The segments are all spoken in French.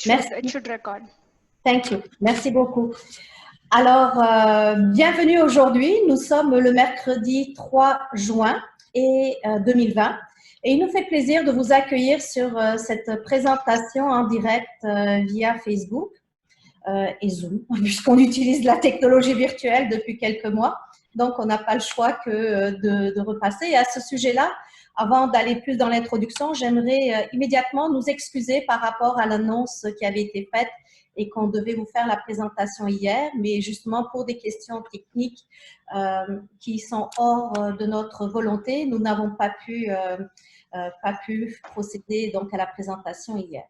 Merci. It should record. Thank you. Merci beaucoup. Alors, bienvenue aujourd'hui. Nous sommes le mercredi 3 juin 2020 et il nous fait plaisir de vous accueillir sur cette présentation en direct via Facebook et Zoom, puisqu'on utilise la technologie virtuelle depuis quelques mois. Donc, on n'a pas le choix que de repasser. Et à ce sujet-là, avant d'aller plus dans l'introduction, j'aimerais immédiatement nous excuser par rapport à l'annonce qui avait été faite et qu'on devait vous faire la présentation hier, mais justement pour des questions techniques qui sont hors de notre volonté, nous n'avons pas pu procéder donc à la présentation hier.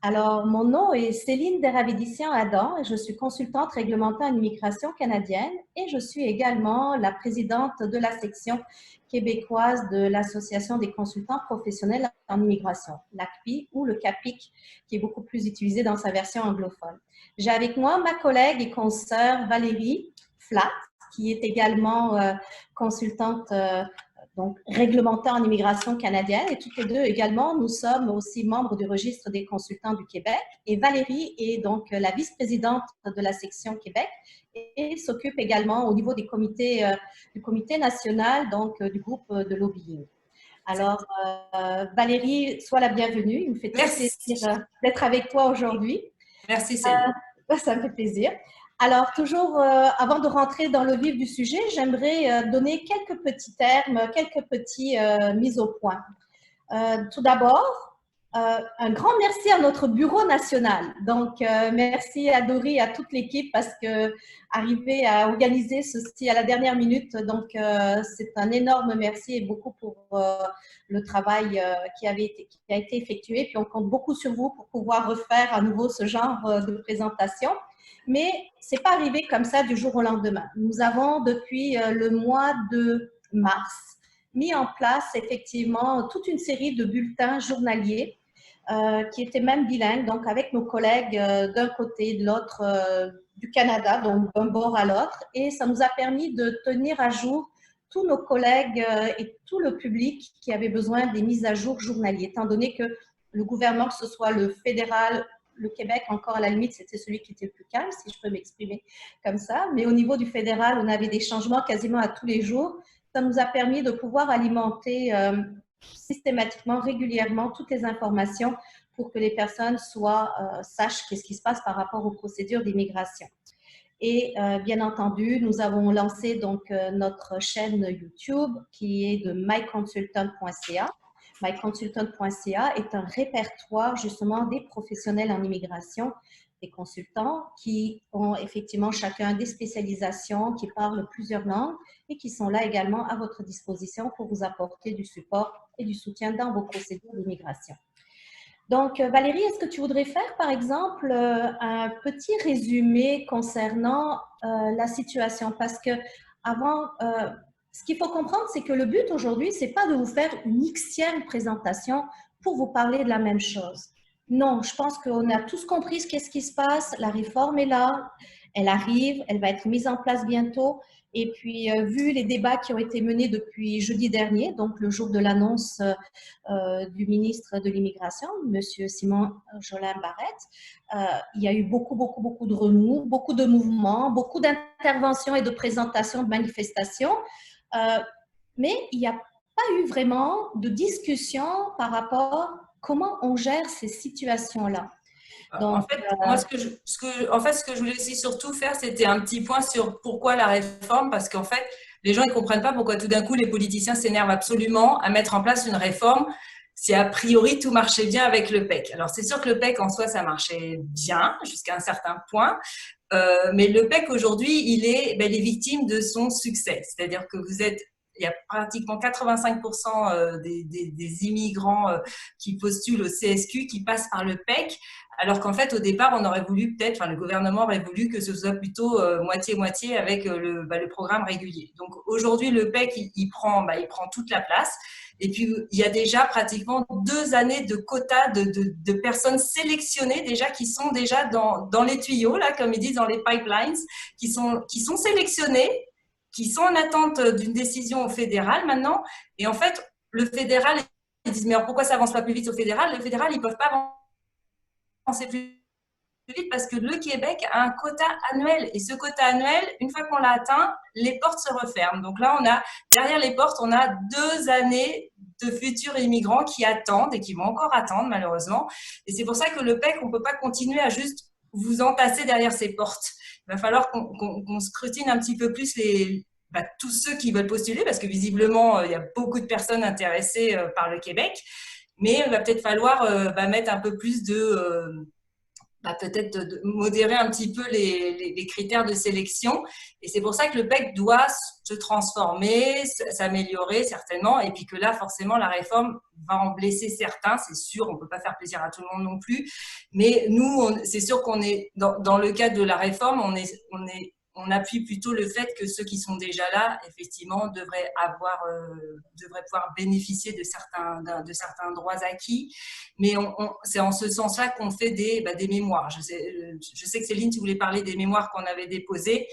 Alors, mon nom est Céline Deravidissian-Adam et je suis consultante réglementaire en immigration canadienne et je suis également la présidente de la section québécoise de l'Association des consultants professionnels en immigration, l'ACPI ou le CAPIC, qui est beaucoup plus utilisé dans sa version anglophone. J'ai avec moi ma collègue et consoeur Valérie Flatt, qui est également consultante donc réglementaire en immigration canadienne, et toutes les deux également, nous sommes aussi membres du registre des consultants du Québec. Et Valérie est donc la vice-présidente de la section Québec et s'occupe également au niveau des comités, du comité national, donc du groupe de lobbying. Alors, Valérie, sois la bienvenue. Il me fait très plaisir d'être avec toi aujourd'hui. Merci, Céline. Ça me fait plaisir. Alors, toujours, avant de rentrer dans le vif du sujet, j'aimerais donner quelques petits termes, quelques petites mises au point. Tout d'abord, un grand merci à notre bureau national. Donc, merci à Dory et à toute l'équipe parce que arriver à organiser ceci à la dernière minute, donc c'est un énorme merci et beaucoup pour le travail qui a été effectué. Puis on compte beaucoup sur vous pour pouvoir refaire à nouveau ce genre de présentation. Mais ce n'est pas arrivé comme ça du jour au lendemain. Nous avons, depuis le mois de mars, mis en place effectivement toute une série de bulletins journaliers qui étaient même bilingues, donc avec nos collègues d'un côté, de l'autre, du Canada, donc d'un bord à l'autre. Et ça nous a permis de tenir à jour tous nos collègues et tout le public qui avait besoin des mises à jour journalières, étant donné que le gouvernement, que ce soit le fédéral, le Québec, encore à la limite, c'était celui qui était le plus calme, si je peux m'exprimer comme ça. Mais au niveau du fédéral, on avait des changements quasiment à tous les jours. Ça nous a permis de pouvoir alimenter systématiquement, régulièrement, toutes les informations pour que les personnes sachent qu'est-ce qui se passe par rapport aux procédures d'immigration. Et bien entendu, nous avons lancé donc notre chaîne YouTube qui est de myconsultant.ca. myconsultant.ca est un répertoire justement des professionnels en immigration, des consultants qui ont effectivement chacun des spécialisations, qui parlent plusieurs langues et qui sont là également à votre disposition pour vous apporter du support et du soutien dans vos procédures d'immigration. Donc, Valérie, est-ce que tu voudrais faire, par exemple, un petit résumé concernant la situation? Parce que avant, ce qu'il faut comprendre, c'est que le but aujourd'hui, c'est pas de vous faire une Xème présentation pour vous parler de la même chose. Non, je pense qu'on a tous compris qu'est-ce qui se passe. La réforme est là, elle arrive, elle va être mise en place bientôt. Et puis, vu les débats qui ont été menés depuis jeudi dernier, donc le jour de l'annonce du ministre de l'Immigration, M. Simon Jolin Barrette, il y a eu beaucoup de remous, beaucoup de mouvements, beaucoup d'interventions et de présentations, de manifestations. Mais il n'y a pas eu vraiment de discussion par rapport à comment on gère ces situations-là. Donc, en fait, moi, ce que je voulais aussi surtout faire, c'était un petit point sur pourquoi la réforme, parce qu'en fait, les gens ne comprennent pas pourquoi tout d'un coup les politiciens s'énervent absolument à mettre en place une réforme si a priori tout marchait bien avec le PEC. Alors, c'est sûr que le PEC en soi, ça marchait bien jusqu'à un certain point, mais le PEC aujourd'hui, il est victime de son succès. C'est-à-dire que il y a pratiquement 85% des immigrants qui postulent au CSQ qui passent par le PEC, alors qu'en fait, au départ, on aurait voulu le gouvernement aurait voulu que ce soit plutôt moitié-moitié avec le programme régulier. Donc aujourd'hui, le PEC, il prend toute la place. Et puis, il y a déjà pratiquement 2 années de quotas de personnes sélectionnées déjà qui sont déjà dans les tuyaux, là, comme ils disent, dans les pipelines, qui sont sélectionnées, qui sont en attente d'une décision au fédéral maintenant. Et en fait, le fédéral, ils disent, mais alors pourquoi ça avance pas plus vite au fédéral? Le fédéral, ils peuvent pas avancer avancer plus vite parce que le Québec a un quota annuel. Et ce quota annuel, une fois qu'on l'a atteint, les portes se referment. Donc là, derrière les portes, on a 2 années de futurs immigrants qui attendent et qui vont encore attendre, malheureusement. Et c'est pour ça que le PEC, on ne peut pas continuer à juste vous entasser derrière ces portes. Il va falloir qu'on scrutine un petit peu plus tous ceux qui veulent postuler, parce que visiblement, il y a beaucoup de personnes intéressées par le Québec. Mais il va peut-être falloir mettre un peu plus peut-être de modérer un petit peu les critères de sélection. Et c'est pour ça que le PEC doit se transformer, s'améliorer certainement. Et puis que là, forcément, la réforme va en blesser certains, c'est sûr. On ne peut pas faire plaisir à tout le monde non plus. Mais nous, c'est sûr qu'on est, dans le cadre de la réforme, on appuie plutôt le fait que ceux qui sont déjà là, effectivement, devraient pouvoir bénéficier de certains droits acquis. Mais c'est en ce sens-là qu'on fait des mémoires. Je sais que Céline, tu voulais parler des mémoires qu'on avait déposées.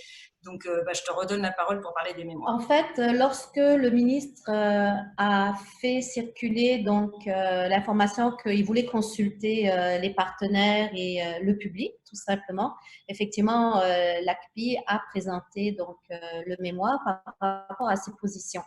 Donc, je te redonne la parole pour parler des mémoires. En fait, lorsque le ministre a fait circuler l'information qu'il voulait consulter les partenaires et le public, tout simplement, effectivement, l'ACPI a présenté le mémoire par rapport à ses positions.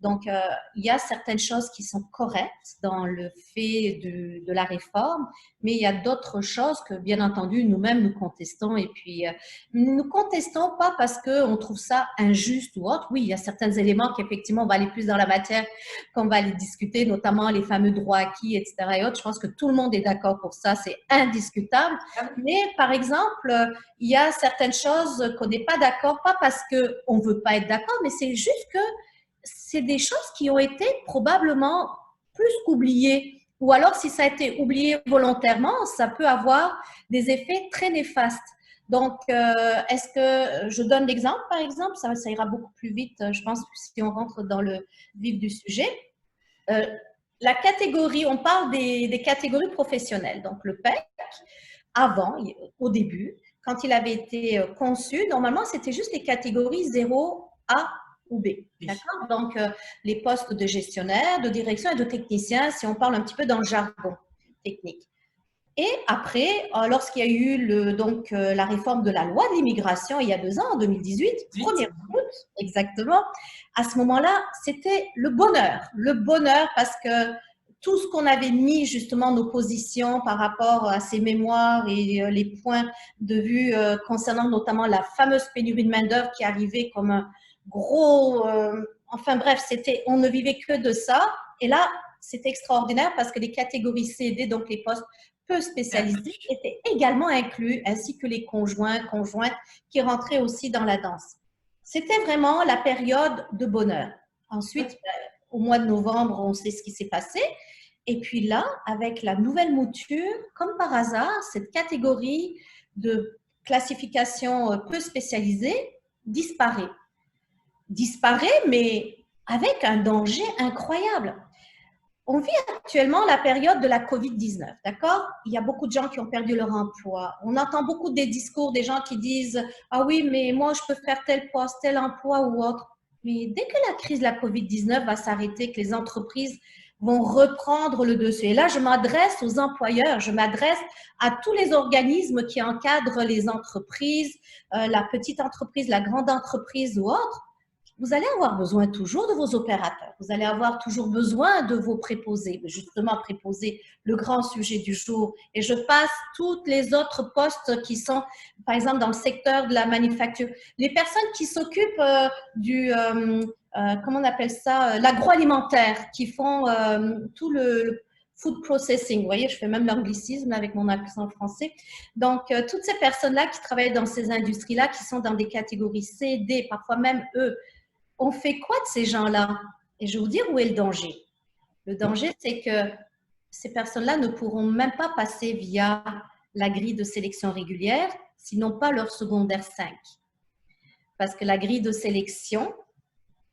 Donc, il y a certaines choses qui sont correctes dans le fait de la réforme, mais il y a d'autres choses que, bien entendu, nous-mêmes, nous contestons. Et puis, nous contestons pas parce qu'on trouve ça injuste ou autre. Oui, il y a certains éléments qu'effectivement, on va aller plus dans la matière, qu'on va aller discuter, notamment les fameux droits acquis, etc. et autres. Je pense que tout le monde est d'accord pour ça, c'est indiscutable. Mais, par exemple, il y a certaines choses qu'on n'est pas d'accord, pas parce qu'on ne veut pas être d'accord, mais c'est juste que c'est des choses qui ont été probablement plus qu'oubliées. Ou alors, si ça a été oublié volontairement, ça peut avoir des effets très néfastes. Donc, est-ce que je donne l'exemple, par exemple, ça ira beaucoup plus vite, je pense, si on rentre dans le vif du sujet. La catégorie, on parle des catégories professionnelles. Donc, le PEC, avant, au début, quand il avait été conçu, normalement, c'était juste les catégories 0A ou B. D'accord? Donc, les postes de gestionnaire, de direction et de technicien, si on parle un petit peu dans le jargon technique. Et après, lorsqu'il y a eu la réforme de la loi de l'immigration il y a 2 ans, en 2018, 1er août, exactement, à ce moment-là, c'était le bonheur parce que tout ce qu'on avait mis, justement, nos positions par rapport à ces mémoires et les points de vue concernant notamment la fameuse pénurie de main-d'œuvre qui arrivait comme un gros… enfin bref, on ne vivait que de ça. Et là, c'était extraordinaire parce que les catégories C et D, donc les postes peu spécialisés, étaient également inclus, ainsi que les conjointes qui rentraient aussi dans la danse. C'était vraiment la période de bonheur. Ensuite, au mois de novembre, on sait ce qui s'est passé. Et puis là, avec la nouvelle mouture, comme par hasard, cette catégorie de classification peu spécialisée disparaît. Mais avec un danger incroyable. On vit actuellement la période de la COVID-19, d'accord? Il y a beaucoup de gens qui ont perdu leur emploi. On entend beaucoup des discours des gens qui disent « Ah oui, mais moi, je peux faire tel poste, tel emploi ou autre. » Mais dès que la crise de la COVID-19 va s'arrêter, que les entreprises vont reprendre le dessus. Et là, je m'adresse aux employeurs, je m'adresse à tous les organismes qui encadrent les entreprises, la petite entreprise, la grande entreprise ou autre. Vous allez avoir besoin toujours de vos opérateurs, vous allez avoir toujours besoin de vos préposés, justement préposés, le grand sujet du jour. Et je passe toutes les autres postes qui sont, par exemple, dans le secteur de la manufacture. Les personnes qui s'occupent comment on appelle ça, l'agroalimentaire, qui font tout le food processing. Vous voyez, je fais même l'anglicisme avec mon accent français. Donc, toutes ces personnes-là qui travaillent dans ces industries-là, qui sont dans des catégories C, D, parfois même E, on fait quoi de ces gens-là? Et je vais vous dire où est le danger. Le danger, c'est que ces personnes-là ne pourront même pas passer via la grille de sélection régulière, sinon pas leur secondaire 5. Parce que la grille de sélection,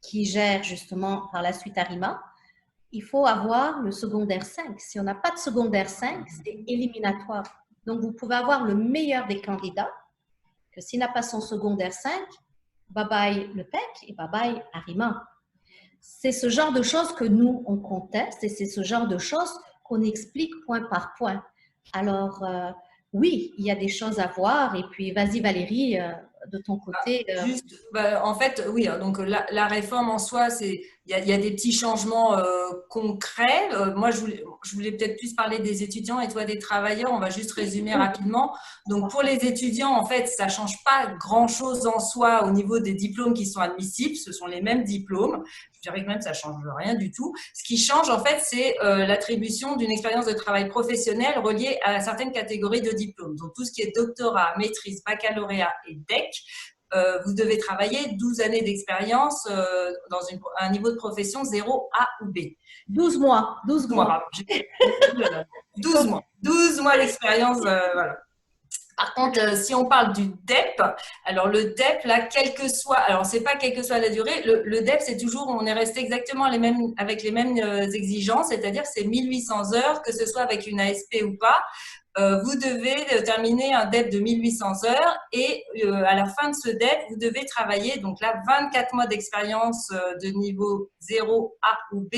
qui gère justement par la suite Arima, il faut avoir le secondaire 5. Si on n'a pas de secondaire 5, c'est éliminatoire. Donc, vous pouvez avoir le meilleur des candidats, que s'il n'a pas son secondaire 5, bye-bye le PEC et bye-bye Arima. C'est ce genre de choses que nous, on conteste et c'est ce genre de choses qu'on explique point par point. Alors, oui, il y a des choses à voir. Et puis, vas-y Valérie, de ton côté. Juste, en fait, oui, hein, donc la réforme en soi, il y a des petits changements concrets. Moi, je voulais peut-être plus parler des étudiants et toi des travailleurs. On va juste résumer rapidement. Donc, pour les étudiants, en fait, ça change pas grand-chose en soi au niveau des diplômes qui sont admissibles. Ce sont les mêmes diplômes. Je dirais que même ça change rien du tout. Ce qui change, en fait, c'est l'attribution d'une expérience de travail professionnelle reliée à certaines catégories de diplômes. Donc, tout ce qui est doctorat, maîtrise, baccalauréat et DEC, vous devez travailler 12 années d'expérience dans un niveau de profession 0 A ou B. 12 mois. 12 mois. 12 mois. 12 mois d'expérience, voilà. Par contre, si on parle du DEP, alors le DEP, là, quel que soit, alors c'est pas quelle que soit la durée, le DEP, c'est toujours, on est resté exactement avec les mêmes exigences, c'est-à-dire c'est 1800 heures, que ce soit avec une ASP ou pas. Vous devez terminer un DEP de 1800 heures et à la fin de ce DEP, vous devez travailler, donc là, 24 mois d'expérience de niveau 0 A ou B,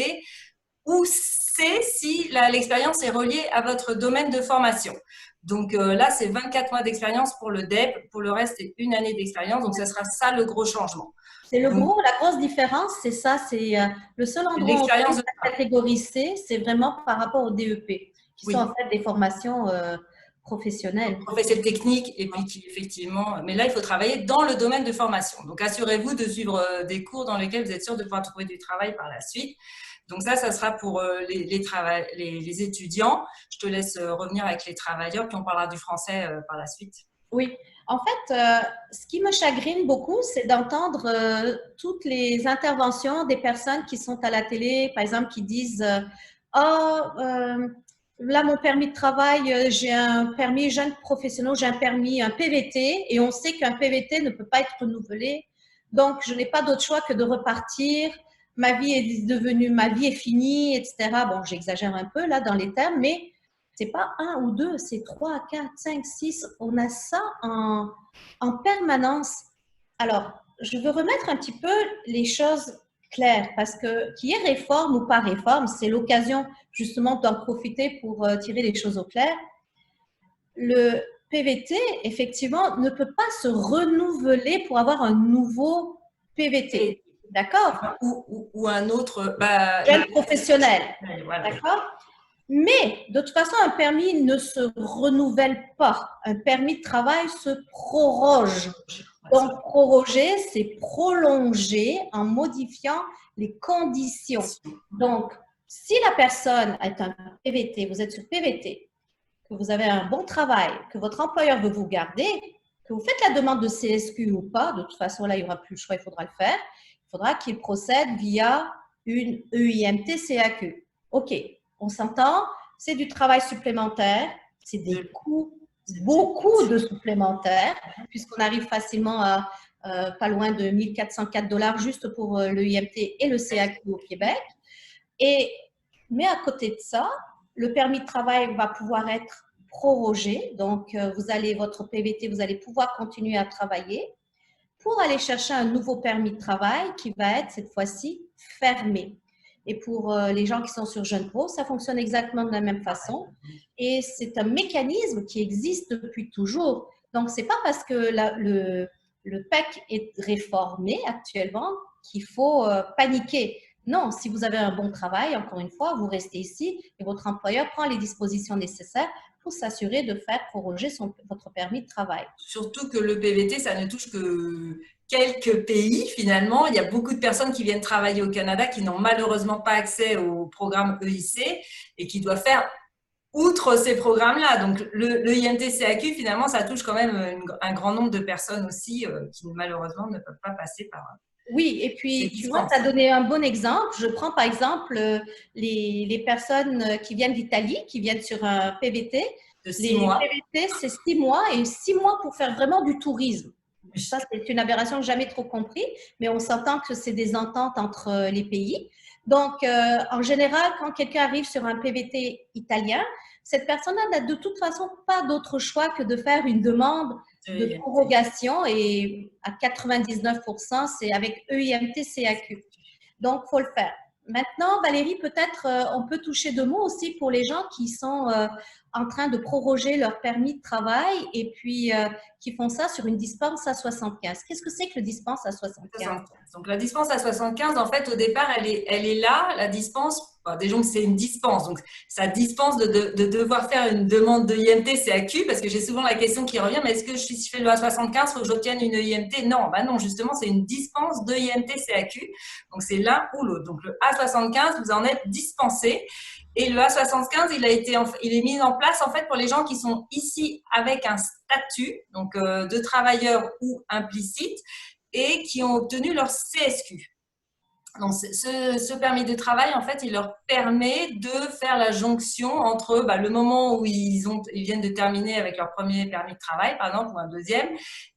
ou C si l'expérience est reliée à votre domaine de formation. Donc là, c'est 24 mois d'expérience pour le DEP. Pour le reste, c'est une année d'expérience. Donc, ce sera ça le gros changement. C'est la grosse différence, c'est ça. C'est le seul endroit où on fait la catégorie C, c'est vraiment par rapport au DEP, qui sont en fait des formations professionnelles. Professionnelles techniques, et puis qui, effectivement… Mais là, il faut travailler dans le domaine de formation. Donc, assurez-vous de suivre des cours dans lesquels vous êtes sûr de pouvoir trouver du travail par la suite. Donc ça sera pour les étudiants. Je te laisse revenir avec les travailleurs, puis on parlera du français par la suite. Oui, en fait, ce qui me chagrine beaucoup, c'est d'entendre toutes les interventions des personnes qui sont à la télé, par exemple, qui disent « là, mon permis de travail, j'ai un permis jeune professionnel, j'ai un permis, un PVT, et on sait qu'un PVT ne peut pas être renouvelé. Donc, je n'ai pas d'autre choix que de repartir. Ma vie est finie, etc. » Bon, j'exagère un peu là dans les termes, mais c'est pas un ou deux, c'est 3, 4, 5, 6. On a ça en permanence. Alors, je veux remettre un petit peu les choses claires parce que qu'il y ait réforme ou pas réforme, c'est l'occasion justement d'en profiter pour tirer les choses au clair. Le PVT, effectivement, ne peut pas se renouveler pour avoir un nouveau PVT. D'accord? Ou un autre… jeune professionnel. Voilà. D'accord? Mais, de toute façon, un permis ne se renouvelle pas. Un permis de travail se proroge. Donc, proroger, c'est prolonger en modifiant les conditions. Donc, si la personne est un PVT, vous êtes sur PVT, que vous avez un bon travail, que votre employeur veut vous garder, que vous faites la demande de CSQ ou pas, de toute façon, là, il n'y aura plus le choix, il faudra le faire. Il faudra qu'il procède via une EIMT-CAQ. OK. On s'entend, c'est du travail supplémentaire, c'est des coûts, beaucoup de supplémentaires, puisqu'on arrive facilement à pas loin de 1 404 $ juste pour le IMT et le CAQ au Québec. Mais à côté de ça, le permis de travail va pouvoir être prorogé. Donc, votre PVT, vous allez pouvoir continuer à travailler pour aller chercher un nouveau permis de travail qui va être cette fois-ci fermé. Et pour les gens qui sont sur Jeune Pro, ça fonctionne exactement de la même façon. Et c'est un mécanisme qui existe depuis toujours. Donc, ce n'est pas parce que le PEC est réformé actuellement qu'il faut paniquer. Non, si vous avez un bon travail, encore une fois, vous restez ici et votre employeur prend les dispositions nécessaires pour s'assurer de faire proroger votre permis de travail. Surtout que le PVT, ça ne touche que quelques pays finalement. Il y a beaucoup de personnes qui viennent travailler au Canada qui n'ont malheureusement pas accès au programme EIC et qui doivent faire outre ces programmes-là. Donc le IMT-CAQ, finalement, ça touche quand même un grand nombre de personnes aussi qui malheureusement ne peuvent pas passer par… Oui, et puis tu vois, tu as donné un bon exemple. Je prends par exemple les personnes qui viennent d'Italie, qui viennent sur un PVT. De 6 mois. Les PVT, c'est 6 mois et 6 mois pour faire vraiment du tourisme. Ça, c'est une aberration que je n'ai jamais trop compris, mais on s'entend que c'est des ententes entre les pays. Donc, en général, quand quelqu'un arrive sur un PVT italien, cette personne-là n'a de toute façon pas d'autre choix que de faire une demande de prorogation et à 99%, c'est avec EIMT-CAQ. Donc, il faut le faire. Maintenant, Valérie, peut-être on peut toucher 2 mots aussi pour les gens qui sont en train de proroger leur permis de travail et puis qui font ça sur une dispense à 75. Qu'est-ce que c'est que le dispense à 75? Donc, la dispense à 75, en fait, au départ, elle est là, la dispense. Bon, déjà, c'est une dispense. Donc, ça dispense de devoir faire une demande de IMT-CAQ, parce que j'ai souvent la question qui revient, mais est-ce que si je fais le A75, il faut que j'obtienne une IMT? Non, bah non, justement, c'est une dispense de IMT-CAQ. Donc, c'est l'un ou l'autre. Donc, le A75, vous en êtes dispensé. Et le A75, il est mis en place, en fait, pour les gens qui sont ici avec un statut, donc de travailleur ou implicite, et qui ont obtenu leur CSQ. Donc, ce permis de travail, en fait, il leur permet de faire la jonction entre le moment où ils viennent de terminer avec leur premier permis de travail, par exemple, ou un deuxième,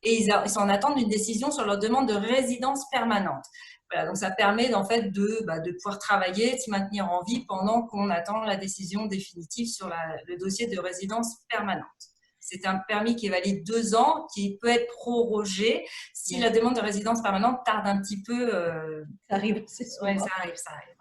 et ils sont en attente d'une décision sur leur demande de résidence permanente. Voilà, donc ça permet en fait de pouvoir travailler, de se maintenir en vie pendant qu'on attend la décision définitive sur le dossier de résidence permanente. C'est un permis qui est valide 2 ans, qui peut être prorogé si la demande de résidence permanente tarde un petit peu. Ça arrive, c'est souvent. Oui, ça arrive. Ça arrive.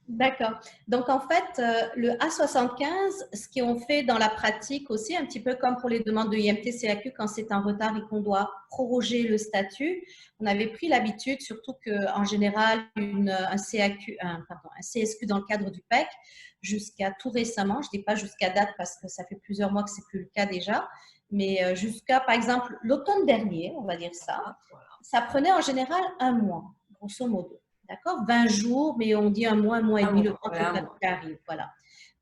D'accord. Donc, en fait, le A75, ce qu'on fait dans la pratique aussi, un petit peu comme pour les demandes de IMT-CAQ quand c'est en retard et qu'on doit proroger le statut, on avait pris l'habitude, surtout qu'en général, un CSQ dans le cadre du PEC, jusqu'à tout récemment, je ne dis pas jusqu'à date parce que ça fait plusieurs mois que ce n'est plus le cas déjà, mais jusqu'à, par exemple, l'automne dernier, on va dire ça, ça prenait en général 1 mois, grosso modo. D'accord, 20 jours, mais on dit 1 mois et demi, le temps que le statut arrive. Voilà.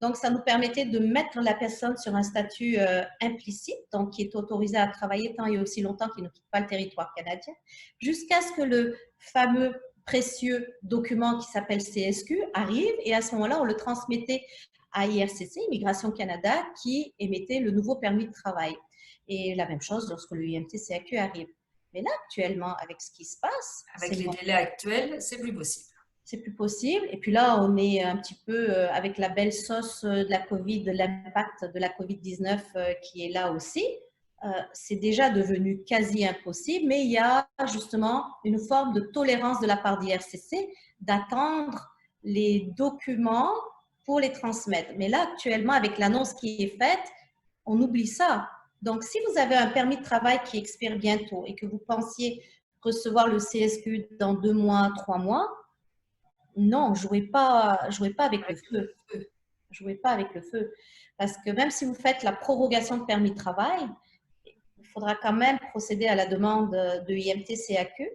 Donc, ça nous permettait de mettre la personne sur un statut implicite, donc qui est autorisé à travailler tant et aussi longtemps qu'il ne quitte pas le territoire canadien, jusqu'à ce que le fameux précieux document qui s'appelle CSQ arrive. Et à ce moment-là, on le transmettait à IRCC, Immigration Canada, qui émettait le nouveau permis de travail. Et la même chose lorsque le IMT-CAQ arrive. Mais là, actuellement, avec ce qui se passe… Avec les délais actuels, c'est plus possible. C'est plus possible. Et puis là, on est un petit peu avec la belle sauce de la COVID, de l'impact de la COVID-19 qui est là aussi. C'est déjà devenu quasi impossible, mais il y a justement une forme de tolérance de la part d'IRCC d'attendre les documents pour les transmettre. Mais là, actuellement, avec l'annonce qui est faite, on oublie ça. Donc, si vous avez un permis de travail qui expire bientôt et que vous pensiez recevoir le CSQ dans 2 mois, 3 mois, non, jouez pas avec le feu. Jouez pas avec le feu. Parce que même si vous faites la prorogation de permis de travail, il faudra quand même procéder à la demande de IMT-CAQ.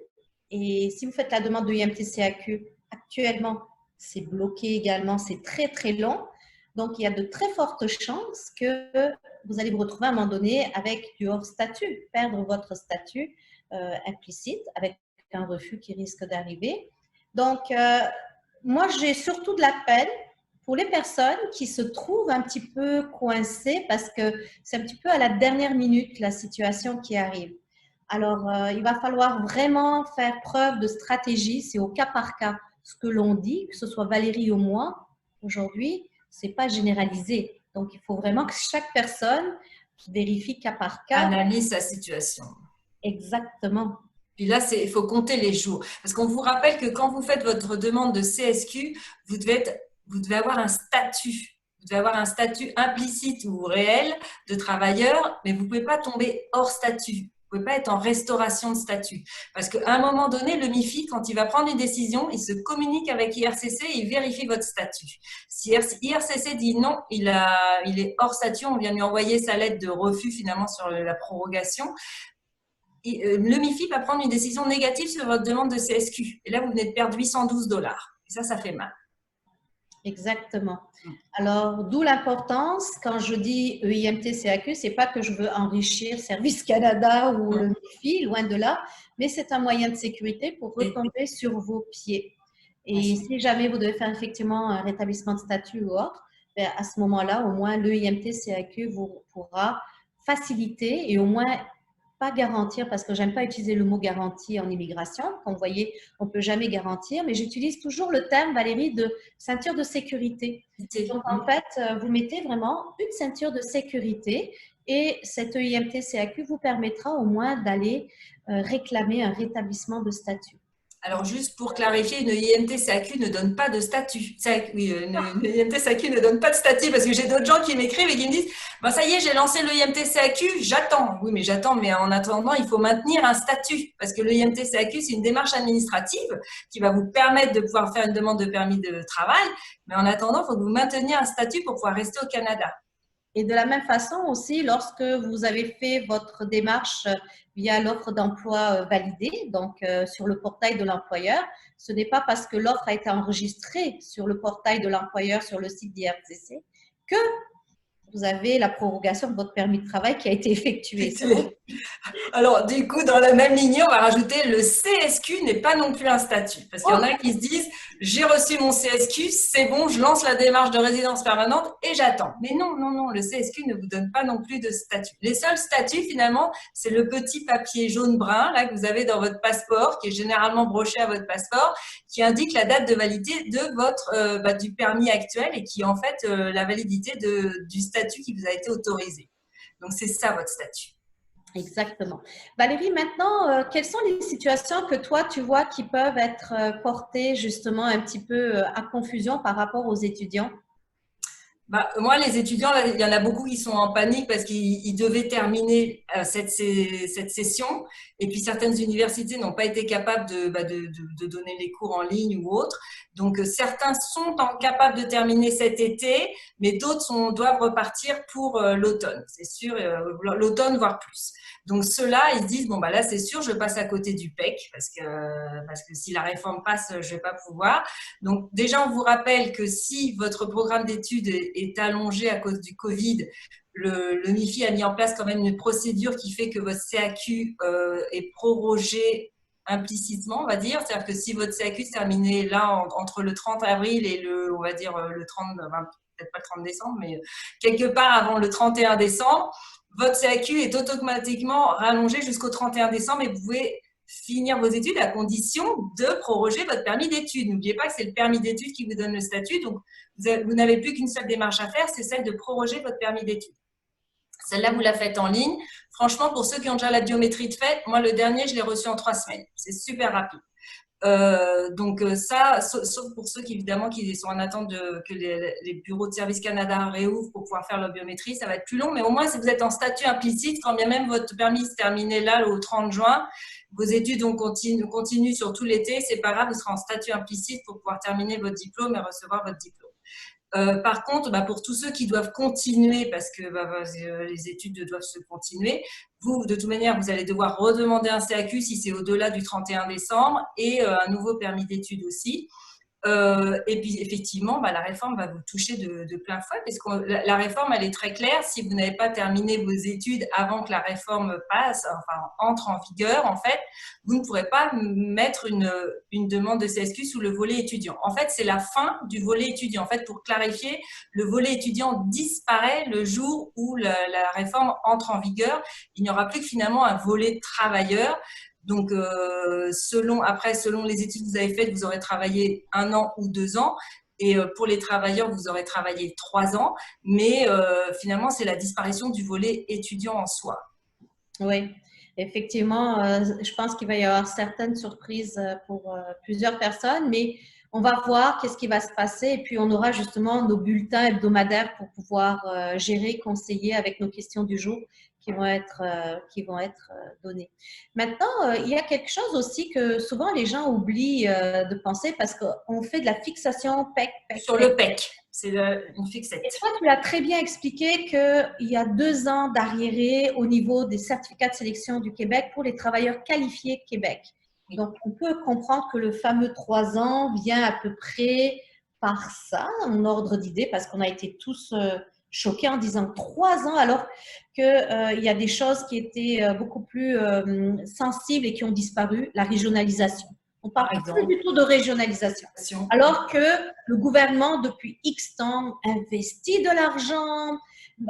Et si vous faites la demande de IMT-CAQ, actuellement, c'est bloqué également, c'est très, très long. Donc, il y a de très fortes chances que vous allez vous retrouver à un moment donné avec du hors-statut, perdre votre statut implicite avec un refus qui risque d'arriver. Donc, moi, j'ai surtout de la peine pour les personnes qui se trouvent un petit peu coincées parce que c'est un petit peu à la dernière minute la situation qui arrive. Alors, il va falloir vraiment faire preuve de stratégie. C'est au cas par cas ce que l'on dit, que ce soit Valérie ou moi aujourd'hui, c'est pas généralisé. Donc, il faut vraiment que chaque personne vérifie cas par cas. Analyse sa situation. Exactement. Puis là, il faut compter les jours. Parce qu'on vous rappelle que quand vous faites votre demande de CSQ, vous devez avoir un statut. Vous devez avoir un statut implicite ou réel de travailleur, mais vous ne pouvez pas tomber hors statut. Vous ne pouvez pas être en restauration de statut. Parce qu'à un moment donné, le MIFI, quand il va prendre une décision, il se communique avec IRCC et il vérifie votre statut. Si IRCC dit non, il est hors statut, on vient lui envoyer sa lettre de refus finalement sur la prorogation. Le MIFI va prendre une décision négative sur votre demande de CSQ. Et là, vous venez de perdre $812. Et ça fait mal. Exactement. Alors, d'où l'importance, quand je dis EIMT-CAQ, ce n'est pas que je veux enrichir Service Canada ou le MIFI, loin de là, mais c'est un moyen de sécurité pour retomber sur vos pieds. Et si jamais vous devez faire effectivement un rétablissement de statut ou autre, ben à ce moment-là, au moins, l'EIMT-CAQ vous pourra faciliter et au moins pas garantir, parce que j'aime pas utiliser le mot garantie en immigration. Comme vous voyez, on peut jamais garantir, mais j'utilise toujours le terme, Valérie, de ceinture de sécurité. Donc, en fait, vous mettez vraiment une ceinture de sécurité et cette EIMT-CAQ vous permettra au moins d'aller réclamer un rétablissement de statut. Alors, juste pour clarifier, une IMT-SACU ne donne pas de statut. Oui, une IMT-SACU ne donne pas de statut parce que j'ai d'autres gens qui m'écrivent et qui me disent bah, ça y est, j'ai lancé le IMT-SACU, j'attends. Oui, mais j'attends, mais en attendant, il faut maintenir un statut parce que le IMT-SACU, c'est une démarche administrative qui va vous permettre de pouvoir faire une demande de permis de travail. Mais en attendant, il faut que vous mainteniez un statut pour pouvoir rester au Canada. Et de la même façon aussi, lorsque vous avez fait votre démarche via l'offre d'emploi validée, donc sur le portail de l'employeur, ce n'est pas parce que l'offre a été enregistrée sur le portail de l'employeur sur le site d'IRCC que vous avez la prorogation de votre permis de travail qui a été effectuée. Alors, du coup, dans la même lignée, on va rajouter le CSQ n'est pas non plus un statut. Parce qu'il y en a qui se disent, j'ai reçu mon CSQ, c'est bon, je lance la démarche de résidence permanente et j'attends. Mais non, non, non, le CSQ ne vous donne pas non plus de statut. Les seuls statuts, finalement, c'est le petit papier jaune-brun là que vous avez dans votre passeport, qui est généralement broché à votre passeport, qui indique la date de validité de votre du permis actuel et qui est en fait la validité du statut qui vous a été autorisé. Donc, c'est ça votre statut. Exactement. Valérie, maintenant, quelles sont les situations que toi, tu vois qui peuvent être portées justement un petit peu à confusion par rapport aux étudiants? Bah, moi, les étudiants, là, il y en a beaucoup qui sont en panique parce qu'ils devaient terminer cette session. Et puis, certaines universités n'ont pas été capables de donner les cours en ligne ou autre. Donc, certains sont capables de terminer cet été, mais d'autres doivent repartir pour l'automne. C'est sûr, l'automne, voire plus. Donc, ceux-là, ils se disent, bon, bah là, c'est sûr, je passe à côté du PEC parce que si la réforme passe, je vais pas pouvoir. Donc, déjà, on vous rappelle que si votre programme d'études est allongé à cause du Covid, le MIFI a mis en place quand même une procédure qui fait que votre CAQ est prorogé implicitement, on va dire. C'est-à-dire que si votre CAQ se terminait là entre le 30 avril et on va dire le 30, peut-être pas le 30 décembre, mais quelque part avant le 31 décembre, votre CAQ est automatiquement rallongé jusqu'au 31 décembre et vous pouvez finir vos études à condition de proroger votre permis d'études. N'oubliez pas que c'est le permis d'études qui vous donne le statut, donc vous n'avez plus qu'une seule démarche à faire, c'est celle de proroger votre permis d'études. Celle-là, vous la faites en ligne. Franchement, pour ceux qui ont déjà la biométrie de fait, moi, le dernier, je l'ai reçu en 3 semaines. C'est super rapide. Donc ça, sauf pour ceux qui évidemment qui sont en attente que les bureaux de Service Canada réouvrent pour pouvoir faire leur biométrie, ça va être plus long, mais au moins si vous êtes en statut implicite, quand bien même votre permis se terminait là au 30 juin, vos études continuent sur tout l'été, c'est pas grave, vous serez en statut implicite pour pouvoir terminer votre diplôme et recevoir votre diplôme. Par contre, pour tous ceux qui doivent continuer, parce que les études doivent se continuer, vous, de toute manière, vous allez devoir redemander un CAQ si c'est au-delà du 31 décembre et un nouveau permis d'études aussi. Et puis, effectivement, la réforme va vous toucher de plein fouet, parce que la réforme, elle est très claire. Si vous n'avez pas terminé vos études avant que la réforme entre en vigueur, en fait, vous ne pourrez pas mettre une demande de CSQ sous le volet étudiant. En fait, c'est la fin du volet étudiant. En fait, pour clarifier, le volet étudiant disparaît le jour où la réforme entre en vigueur. Il n'y aura plus que finalement un volet travailleur. Donc, selon les études que vous avez faites, vous aurez travaillé 1 an ou 2 ans. Et pour les travailleurs, vous aurez travaillé 3 ans. Mais finalement, c'est la disparition du volet étudiant en soi. Oui, effectivement, je pense qu'il va y avoir certaines surprises pour plusieurs personnes, mais on va voir qu'est-ce qui va se passer et puis on aura justement nos bulletins hebdomadaires pour pouvoir gérer, conseiller avec nos questions du jour qui vont être données. Maintenant, il y a quelque chose aussi que souvent les gens oublient de penser parce qu'on fait de la fixation PEC. Sur le PEC, c'est une fixette. Et toi, tu as très bien expliqué qu'il y a 2 ans d'arriéré au niveau des certificats de sélection du Québec pour les travailleurs qualifiés Québec. Donc, on peut comprendre que le fameux 3 ans vient à peu près par ça, en ordre d'idée, parce qu'on a été tous choqués en disant 3 ans, alors qu'il y a des choses qui étaient beaucoup plus sensibles et qui ont disparu, la régionalisation. On parle plus du tout de régionalisation. Alors que le gouvernement, depuis X temps, investit de l'argent,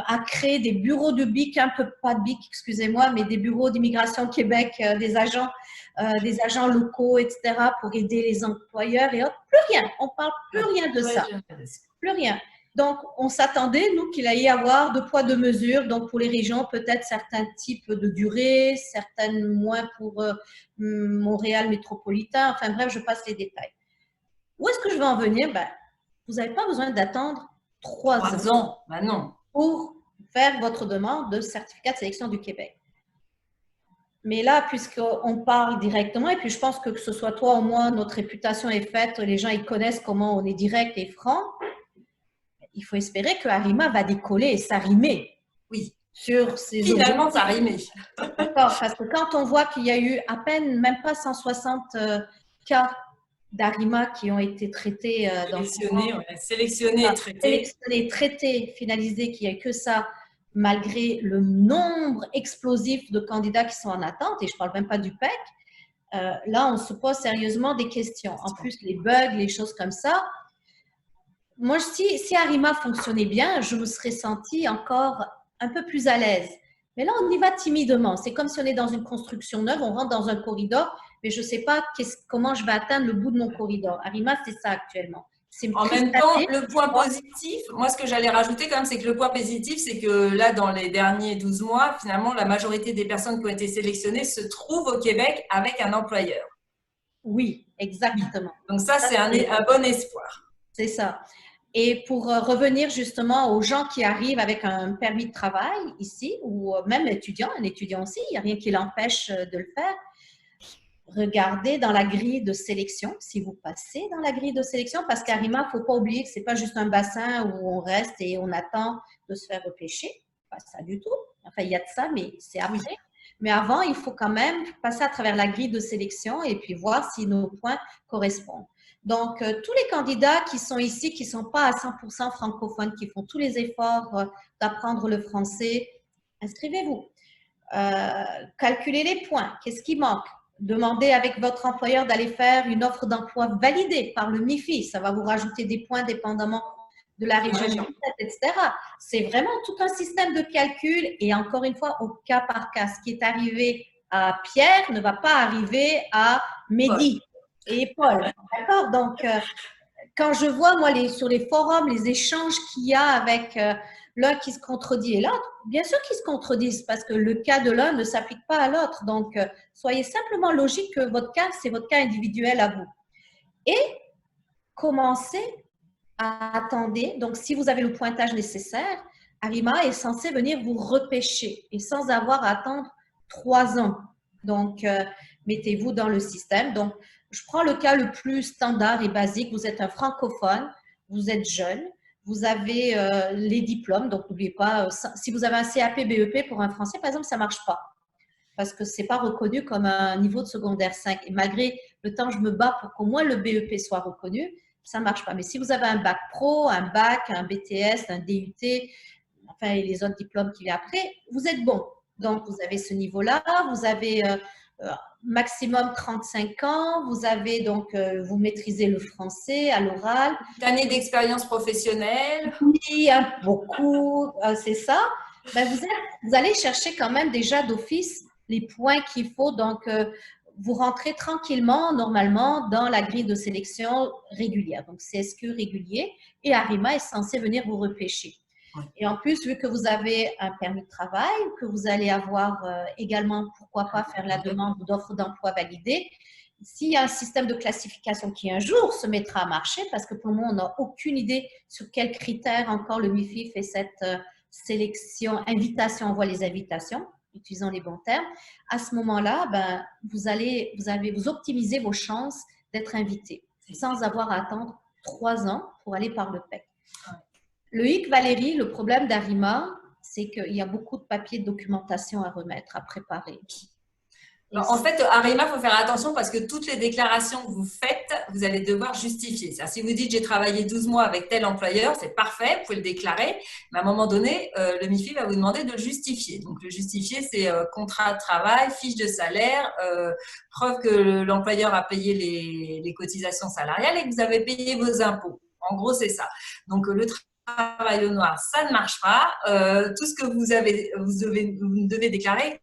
a créé des bureaux de BIC, pas de BIC, excusez-moi, mais des bureaux d'immigration Québec, des agents locaux, etc., pour aider les employeurs et autres. Plus rien. On parle plus rien de ça. Plus rien. Donc, on s'attendait, nous, qu'il allait y avoir deux poids, deux mesures. Donc, pour les régions, peut-être certains types de durée, certaines moins pour Montréal métropolitain. Enfin, bref, je passe les détails. Où est-ce que je veux en venir? Ben, vous n'avez pas besoin d'attendre 3 ans Ben non. pour faire votre demande de certificat de sélection du Québec. Mais là, puisqu'on parle directement, et puis je pense que ce soit toi ou moi, notre réputation est faite, les gens ils connaissent comment on est direct et franc, il faut espérer que Arima va décoller et s'arrimer. Oui. Sur ces Finalement, ça a rimé. D'accord, parce que quand on voit qu'il y a eu à peine, même pas 160 cas d'Arima qui ont été traités sélectionnés et traités. Sélectionnés, traités, finalisés, qu'il n'y a que ça, malgré le nombre explosif de candidats qui sont en attente, et je ne parle même pas du PEC, là, on se pose sérieusement des questions. En plus, les bugs, les choses comme ça. Moi, si Arima fonctionnait bien, je me serais sentie encore un peu plus à l'aise. Mais là, on y va timidement. C'est comme si on est dans une construction neuve, on rentre dans un corridor, mais je ne sais pas comment je vais atteindre le bout de mon corridor. Arima, c'est ça actuellement. En même temps, le point positif, moi ce que j'allais rajouter quand même, c'est que le point positif, c'est que là, dans les derniers 12 mois, finalement, la majorité des personnes qui ont été sélectionnées se trouvent au Québec avec un employeur. Oui, exactement. Donc ça, c'est un bon espoir. C'est ça. Et pour revenir justement aux gens qui arrivent avec un permis de travail ici, ou même un étudiant aussi, il n'y a rien qui l'empêche de le faire. Regardez dans la grille de sélection, si vous passez dans la grille de sélection, parce qu'Arima, il ne faut pas oublier que ce n'est pas juste un bassin où on reste et on attend de se faire repêcher. Pas ça du tout. Enfin, il y a de ça, mais c'est après. Oui. Mais avant, il faut quand même passer à travers la grille de sélection et puis voir si nos points correspondent. Donc, tous les candidats qui sont ici, qui ne sont pas à 100% francophones, qui font tous les efforts d'apprendre le français, inscrivez-vous. Calculez les points. Qu'est-ce qui manque? Demandez avec votre employeur d'aller faire une offre d'emploi validée par le MIFI. Ça va vous rajouter des points dépendamment de la région, etc. C'est vraiment tout un système de calcul et encore une fois, au cas par cas. Ce qui est arrivé à Pierre ne va pas arriver à Mehdi et Paul. D'accord? Donc, quand je vois, moi, sur les forums, les échanges qu'il y a avec l'un qui se contredit et l'autre, bien sûr qu'ils se contredisent parce que le cas de l'un ne s'applique pas à l'autre. Donc, soyez simplement logique que votre cas, c'est votre cas individuel à vous. Et commencez à attendre. Donc, si vous avez le pointage nécessaire, Arima est censé venir vous repêcher et sans avoir à attendre 3 ans. Donc, mettez-vous dans le système. Donc, je prends le cas le plus standard et basique. Vous êtes un francophone, vous êtes jeune, vous avez les diplômes. Donc, n'oubliez pas, si vous avez un CAP, BEP pour un français, par exemple, ça ne marche pas parce que ce n'est pas reconnu comme un niveau de secondaire 5. Et malgré le temps, je me bats pour qu'au moins le BEP soit reconnu, ça ne marche pas. Mais si vous avez un bac pro, un bac, un BTS, un DUT, enfin, et les autres diplômes qui viennent après, vous êtes bon. Donc, vous avez ce niveau-là, vous avez maximum 35 ans, vous avez donc, vous maîtrisez le français à l'oral. Une année d'expérience professionnelle. Oui, beaucoup, c'est ça. Ben, vous allez chercher quand même déjà d'office les points qu'il faut. Donc, vous rentrez tranquillement, normalement, dans la grille de sélection régulière. Donc, CSQ régulier et Arima est censé venir vous repêcher. Et en plus, vu que vous avez un permis de travail, que vous allez avoir également, pourquoi pas, faire la demande d'offre d'emploi validée, s'il y a un système de classification qui un jour se mettra à marcher, parce que pour le moment, on n'a aucune idée sur quels critères encore le MIFI fait cette sélection, invitation, on voit les invitations, utilisons les bons termes. À ce moment-là, ben, vous optimisez vos chances d'être invité sans avoir à attendre 3 ans pour aller par le PEC. Le hic, Valérie, le problème d'Arima, c'est qu'il y a beaucoup de papiers de documentation à remettre, à préparer. En fait, Arima, il faut faire attention parce que toutes les déclarations que vous faites, vous allez devoir justifier. Si vous dites « j'ai travaillé 12 mois avec tel employeur », c'est parfait, vous pouvez le déclarer. Mais à un moment donné, le MIFI va vous demander de le justifier. Donc, le justifier, c'est contrat de travail, fiche de salaire, preuve que l'employeur a payé les cotisations salariales et que vous avez payé vos impôts. En gros, c'est ça. Donc, le travail au noir, ça ne marche pas. Tout ce que vous devez déclarer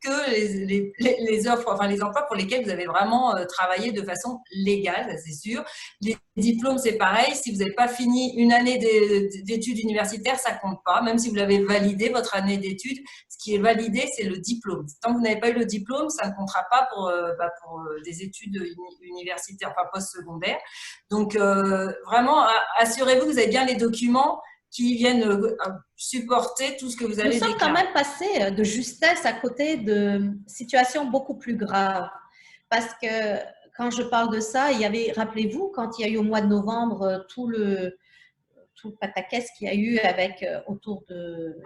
que les offres, enfin les emplois pour lesquels vous avez vraiment travaillé de façon légale, ça c'est sûr. Les diplômes, c'est pareil. Si vous n'avez pas fini une année d'études universitaires, ça compte pas. Même si vous l'avez validé, votre année d'études, ce qui est validé, c'est le diplôme. Tant que vous n'avez pas eu le diplôme, ça ne comptera pas pour des études universitaires, enfin post-secondaires. Donc, vraiment, assurez-vous que vous avez bien les documents qui viennent supporter tout ce que vous allez déclarer. Nous sommes quand même passés de justesse à côté de situations beaucoup plus graves. Parce que quand je parle de ça, il y avait, rappelez-vous, quand il y a eu au mois de novembre tout le pataquès qu'il y a eu avec autour de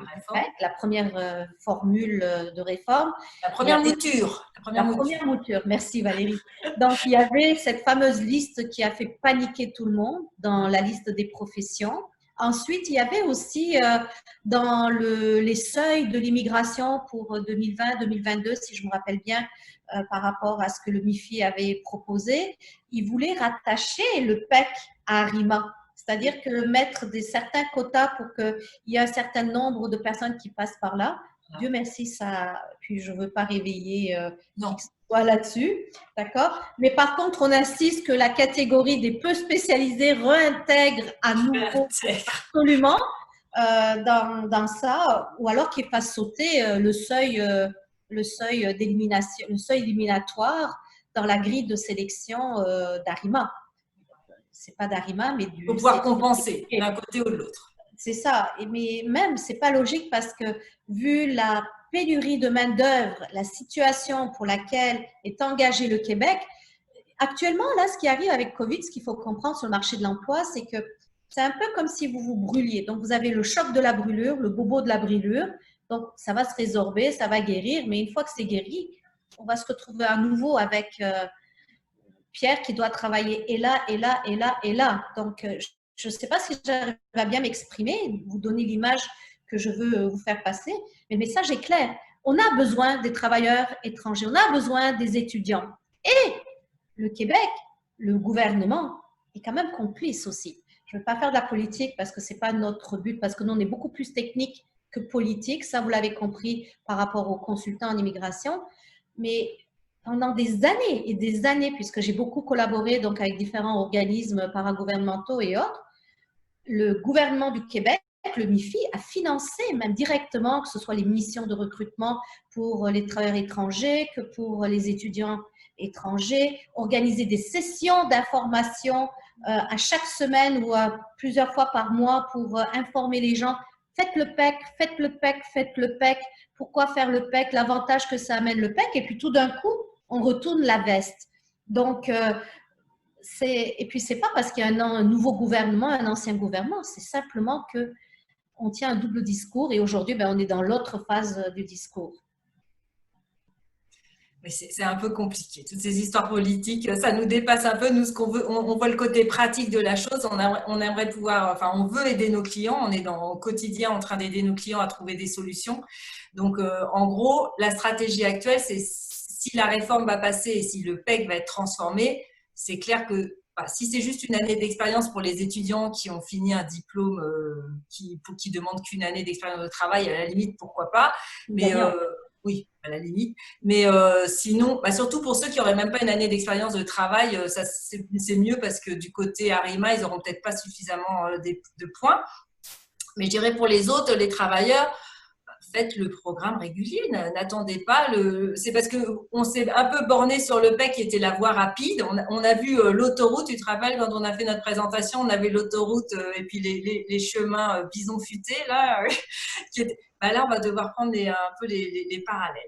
la première formule de réforme. La première mouture. La première mouture. Merci Valérie. Donc, il y avait cette fameuse liste qui a fait paniquer tout le monde dans la liste des professions. Ensuite, il y avait aussi dans les seuils de l'immigration pour 2020-2022, si je me rappelle bien, par rapport à ce que le MIFI avait proposé, il voulait rattacher le PEC à Arima. C'est-à-dire que mettre certains quotas pour qu'il y ait un certain nombre de personnes qui passent par là. Dieu merci, ça. Puis je ne veux pas réveiller qui que ce soit là-dessus, d'accord. Mais par contre, on insiste que la catégorie des peu spécialisés réintègre à nouveau absolument dans ça, ou alors qu'il fasse sauter le seuil d'élimination, le seuil éliminatoire dans la grille de sélection d'Arima. C'est pas d'Arima, mais du. Pour pouvoir compenser d'un côté ou de l'autre. C'est ça. Mais même, c'est pas logique parce que vu la pénurie de main-d'œuvre, la situation pour laquelle est engagé le Québec, actuellement, là, ce qui arrive avec COVID, ce qu'il faut comprendre sur le marché de l'emploi, c'est que c'est un peu comme si vous vous brûliez. Donc, vous avez le choc de la brûlure, le bobo de la brûlure. Donc, ça va se résorber, ça va guérir. Mais une fois que c'est guéri, on va se retrouver à nouveau avec Pierre qui doit travailler et là, et là, et là, et là. Donc, je ne sais pas si j'arrive à bien m'exprimer, vous donner l'image que je veux vous faire passer, mais le message est clair. On a besoin des travailleurs étrangers, on a besoin des étudiants. Et le Québec, le gouvernement, est quand même complice aussi. Je ne veux pas faire de la politique parce que ce n'est pas notre but, parce que nous, on est beaucoup plus technique que politique. Ça, vous l'avez compris par rapport aux consultants en immigration. Mais pendant des années et des années, puisque j'ai beaucoup collaboré donc, avec différents organismes paragouvernementaux et autres, le gouvernement du Québec, le MIFI, a financé même directement, que ce soit les missions de recrutement pour les travailleurs étrangers, que pour les étudiants étrangers, organiser des sessions d'information à chaque semaine ou plusieurs fois par mois pour informer les gens. Faites le PEC, faites le PEC, faites le PEC. Pourquoi faire le PEC? L'avantage que ça amène le PEC. Et puis tout d'un coup, on retourne la veste. Donc, et puis c'est pas parce qu'il y a un nouveau gouvernement, un ancien gouvernement, c'est simplement qu'on tient un double discours et aujourd'hui, on est dans l'autre phase du discours. Mais c'est un peu compliqué. Toutes ces histoires politiques, ça nous dépasse un peu. Nous, ce qu'on veut, on voit le côté pratique de la chose. On aimerait pouvoir, enfin, on veut aider nos clients. On est au quotidien en train d'aider nos clients à trouver des solutions. Donc, en gros, la stratégie actuelle, c'est si la réforme va passer et si le PEC va être transformé, c'est clair que si c'est juste une année d'expérience pour les étudiants qui ont fini un diplôme qui demandent qu'une année d'expérience de travail, à la limite, pourquoi pas. Mais oui, à la limite. Mais sinon, surtout pour ceux qui n'auraient même pas une année d'expérience de travail, c'est mieux parce que du côté Arima, ils n'auront peut-être pas suffisamment de points. Mais je dirais pour les autres, les travailleurs, faites le programme régulier, n'attendez pas. C'est parce qu'on s'est un peu borné sur le PEC qui était la voie rapide. On a vu l'autoroute, tu te rappelles quand on a fait notre présentation, on avait l'autoroute et puis les chemins bison futés là. Là, on va devoir prendre un peu les parallèles.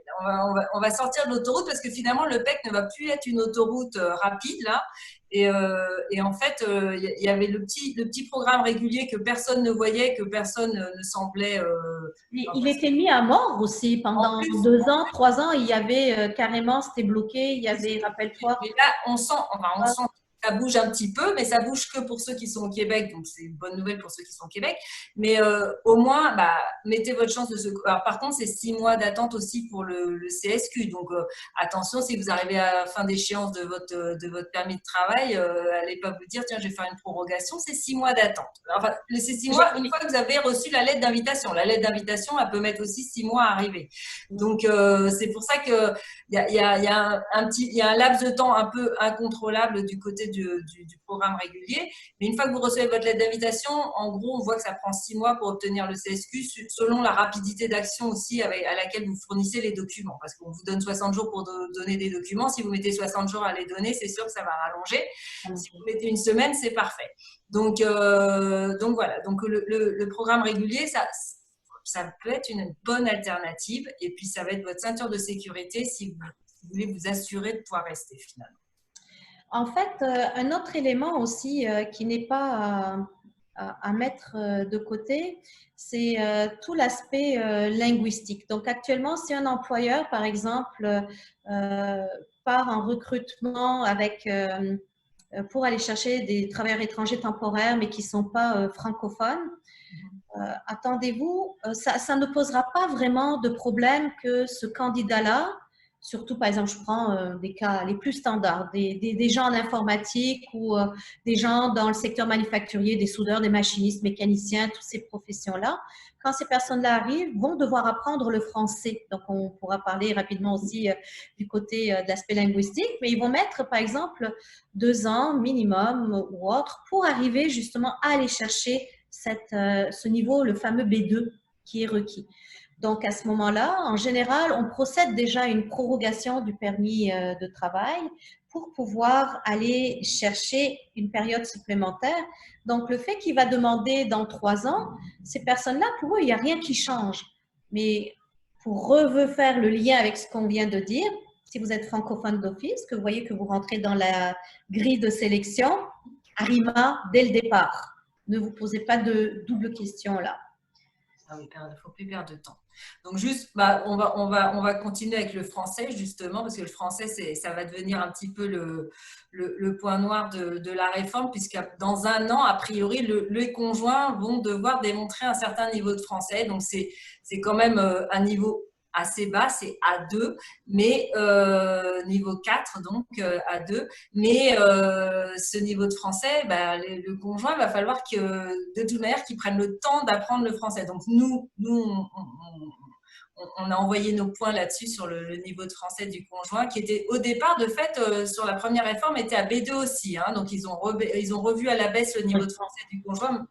On va sortir de l'autoroute parce que finalement, le PEC ne va plus être une autoroute rapide là. Et en fait, il y avait le petit programme régulier que personne ne voyait, que personne ne semblait… il était mis à mort aussi pendant 2 ans, 3 ans. Il y avait carrément, c'était bloqué. Il y avait, rappelle-toi… Mais là, on sent ça bouge un petit peu, mais ça bouge que pour ceux qui sont au Québec, donc c'est une bonne nouvelle pour ceux qui sont au Québec. Mais au moins, mettez votre chance de se… Alors, par contre, c'est 6 mois d'attente aussi pour le CSQ. Donc, attention, si vous arrivez à la fin d'échéance de votre permis de travail, allez pas vous dire, tiens, je vais faire une prorogation, c'est 6 mois d'attente. Enfin, c'est 6 mois une fois que vous avez reçu la lettre d'invitation. La lettre d'invitation, elle peut mettre aussi 6 mois à arriver. Donc, c'est pour ça qu'il y a un laps de temps un peu incontrôlable du côté du programme régulier. Mais une fois que vous recevez votre lettre d'invitation, en gros, on voit que ça prend 6 mois pour obtenir le CSQ, selon la rapidité d'action aussi à laquelle vous fournissez les documents. Parce qu'on vous donne 60 jours pour donner des documents. Si vous mettez 60 jours à les donner, c'est sûr que ça va rallonger. Si vous mettez une semaine, c'est parfait. Donc voilà. Donc le programme régulier, ça peut être une bonne alternative. Et puis, ça va être votre ceinture de sécurité si vous voulez vous assurer de pouvoir rester finalement. En fait, un autre élément aussi qui n'est pas à mettre de côté, c'est tout l'aspect linguistique. Donc, actuellement, si un employeur, par exemple, part en recrutement pour aller chercher des travailleurs étrangers temporaires, mais qui ne sont pas francophones, attendez-vous, ça ne posera pas vraiment de problème que ce candidat-là, surtout par exemple, je prends des cas les plus standards, des gens en informatique ou des gens dans le secteur manufacturier, des soudeurs, des machinistes, mécaniciens, toutes ces professions-là, quand ces personnes-là arrivent, vont devoir apprendre le français. Donc, on pourra parler rapidement aussi du côté de l'aspect linguistique, mais ils vont mettre par exemple 2 ans minimum ou autre pour arriver justement à aller chercher ce niveau, le fameux B2 qui est requis. Donc, à ce moment-là, en général, on procède déjà à une prorogation du permis de travail pour pouvoir aller chercher une période supplémentaire. Donc, le fait qu'il va demander dans 3 ans, ces personnes-là, pour eux, il n'y a rien qui change. Mais pour refaire le lien avec ce qu'on vient de dire, si vous êtes francophone d'office, que vous voyez que vous rentrez dans la grille de sélection, ARIMA dès le départ. Ne vous posez pas de double question là. Ah oui, il ne faut plus perdre de temps. Donc juste, on va continuer avec le français justement, parce que le français, ça va devenir un petit peu le point noir de la réforme, puisque dans 1 an, a priori, les conjoints vont devoir démontrer un certain niveau de français. Donc c'est quand même un niveau assez bas, c'est A2, mais niveau 4, donc A2. Mais ce niveau de français, le conjoint, il va falloir que, de toute manière, qu'il prenne le temps d'apprendre le français. Donc nous on a envoyé nos points là-dessus sur le niveau de français du conjoint, qui était au départ, de fait, sur la première réforme, était à B2 aussi. Hein, donc ils ont revu à la baisse le niveau de français du conjoint.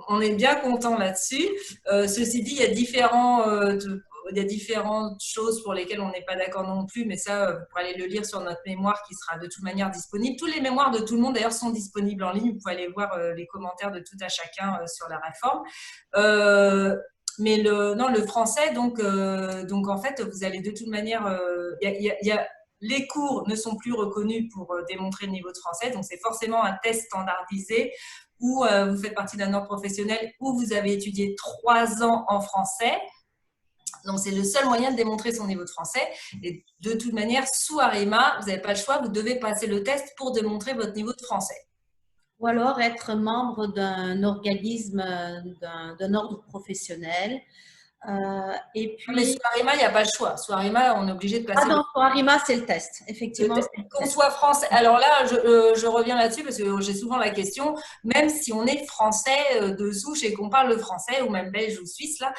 On est bien content là-dessus. Ceci dit, il y a différentes choses pour lesquelles on n'est pas d'accord non plus, mais ça, vous pourrez aller le lire sur notre mémoire qui sera de toute manière disponible. Tous les mémoires de tout le monde, d'ailleurs, sont disponibles en ligne. Vous pouvez aller voir les commentaires de tout à chacun sur la réforme. Mais le français, donc en fait, vous allez de toute manière… les cours ne sont plus reconnus pour démontrer le niveau de français, donc c'est forcément un test standardisé où vous faites partie d'un ordre professionnel où vous avez étudié 3 ans en français. Donc, c'est le seul moyen de démontrer son niveau de français. Et de toute manière, sous ARIMA, vous n'avez pas le choix, vous devez passer le test pour démontrer votre niveau de français. Ou alors être membre d'un organisme, d'un ordre professionnel. Et puis… Mais sous ARIMA, il n'y a pas le choix. Sous ARIMA, on est obligé de passer… Ah non, sous ARIMA, c'est le test, effectivement. Qu'on soit français. Alors là, je reviens là-dessus parce que j'ai souvent la question, même si on est français de souche et qu'on parle le français, ou même belge ou suisse, là,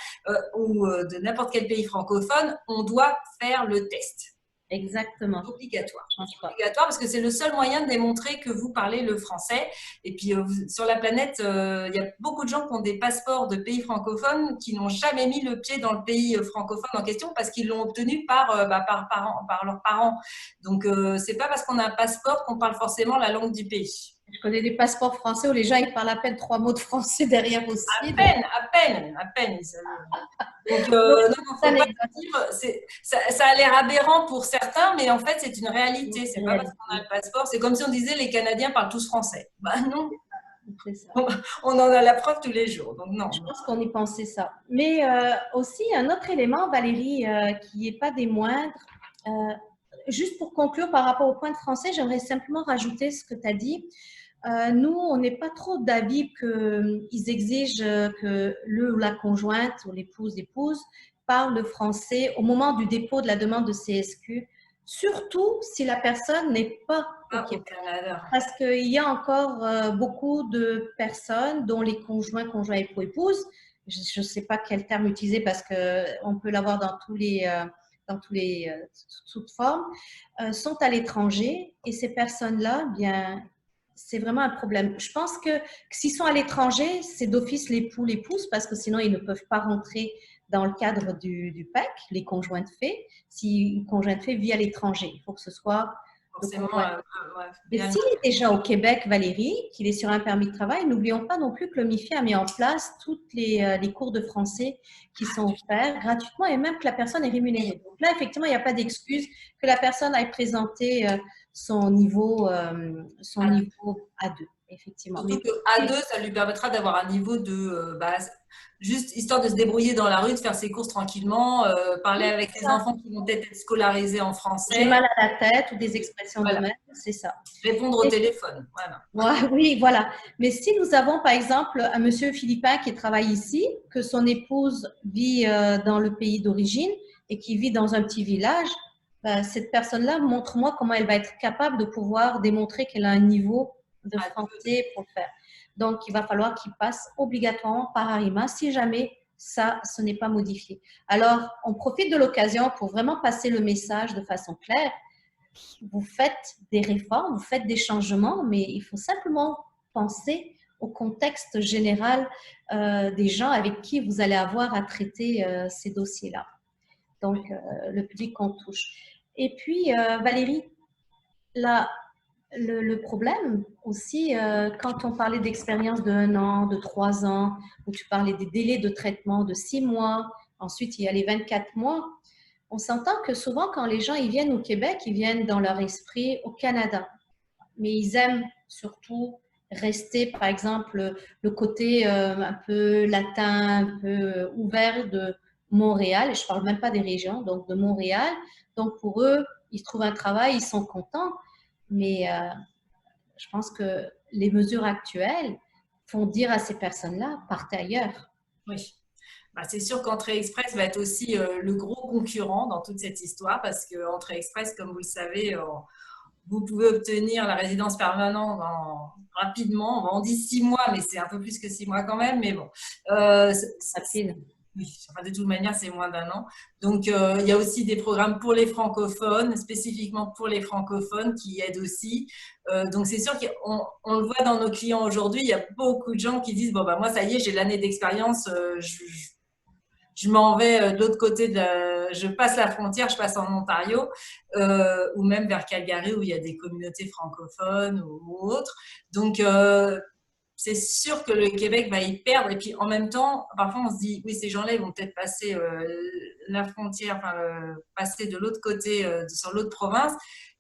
ou de n'importe quel pays francophone, on doit faire le test. Exactement. Obligatoire. Obligatoire parce que c'est le seul moyen de démontrer que vous parlez le français. Et puis, sur la planète, il y a beaucoup de gens qui ont des passeports de pays francophones qui n'ont jamais mis le pied dans le pays francophone en question parce qu'ils l'ont obtenu par leurs parents. Donc, c'est pas parce qu'on a un passeport qu'on parle forcément la langue du pays. Je connais des passeports français où les gens ils parlent à peine 3 mots de français derrière aussi. À peine. Donc, non, faut pas dire, ça a l'air aberrant pour certains, mais en fait, c'est une réalité. C'est pas parce qu'on a le passeport. C'est comme si on disait les Canadiens parlent tous français. Non. On en a la preuve tous les jours. Donc non. Je pense qu'on y pensait ça. Mais aussi, un autre élément, Valérie, qui n'est pas des moindres, juste pour conclure par rapport au point de français, j'aimerais simplement rajouter ce que tu as dit. Nous, on n'est pas trop d'avis qu'ils exigent que le ou la conjointe ou l'épouse parle le français au moment du dépôt de la demande de CSQ, surtout si la personne n'est pas au Québec. Parce qu'il y a encore beaucoup de personnes dont les conjoints, époux, je ne sais pas quel terme utiliser parce qu'on peut l'avoir dans toutes formes, sont à l'étranger et ces personnes-là, bien, c'est vraiment un problème. Je pense que s'ils sont à l'étranger, c'est d'office l'épouse parce que sinon ils ne peuvent pas rentrer dans le cadre du PEC, les conjoints de fait. Si une conjointe de fait vit à l'étranger, il faut que ce soit forcément. Mais s'il est déjà au Québec, Valérie, qu'il est sur un permis de travail, n'oublions pas non plus que le MIFI a mis en place toutes les cours de français qui sont offerts gratuitement et même que la personne est rémunérée. Donc là, effectivement, il n'y a pas d'excuse que la personne aille présenter son niveau A2, effectivement. Surtout que A2, ça lui permettra d'avoir un niveau de base, juste histoire de se débrouiller dans la rue, de faire ses courses tranquillement, parler avec ses enfants qui vont peut-être être scolarisés en français. J'ai mal à la tête ou des expressions de même, c'est ça. Répondre au téléphone, voilà. Oui, voilà. Mais si nous avons par exemple un monsieur philippin qui travaille ici, que son épouse vit dans le pays d'origine et qui vit dans un petit village, cette personne-là, montre-moi comment elle va être capable de pouvoir démontrer qu'elle a un niveau de français pour faire. Donc, il va falloir qu'il passe obligatoirement par ARIMA si jamais ce n'est pas modifié. Alors, on profite de l'occasion pour vraiment passer le message de façon claire. Vous faites des réformes, vous faites des changements, mais il faut simplement penser au contexte général des gens avec qui vous allez avoir à traiter ces dossiers-là. Donc, le public qu'on touche. Et puis, Valérie, le problème aussi, quand on parlait d'expérience d'1 an, de 3 ans, où tu parlais des délais de traitement de 6 mois, ensuite il y a les 24 mois, on s'entend que souvent quand les gens ils viennent au Québec, ils viennent dans leur esprit au Canada. Mais ils aiment surtout rester, par exemple, le côté un peu latin, un peu ouvert de Montréal, et je ne parle même pas des régions, donc de Montréal. Donc pour eux, ils trouvent un travail, ils sont contents. Mais je pense que les mesures actuelles font dire à ces personnes-là, partez ailleurs. Oui. C'est sûr qu'Entrée Express va être aussi le gros concurrent dans toute cette histoire parce qu'Entrée Express, comme vous le savez, vous pouvez obtenir la résidence permanente rapidement. On dit 6 mois, mais c'est un peu plus que 6 mois quand même. Mais bon, rapide. Oui, enfin, de toute manière, c'est moins d'1 an. Donc, il y a aussi des programmes pour les francophones, spécifiquement pour les francophones qui aident aussi. Donc, c'est sûr qu'on le voit dans nos clients aujourd'hui, il y a beaucoup de gens qui disent « Bon, moi, ça y est, j'ai l'année d'expérience, je m'en vais de l'autre côté, je passe la frontière, je passe en Ontario ou même vers Calgary où il y a des communautés francophones ou autres. » Donc, c'est sûr que le Québec va y perdre. Et puis, en même temps, parfois, on se dit, oui, ces gens-là, ils vont peut-être passer la frontière, passer de l'autre côté, sur l'autre province.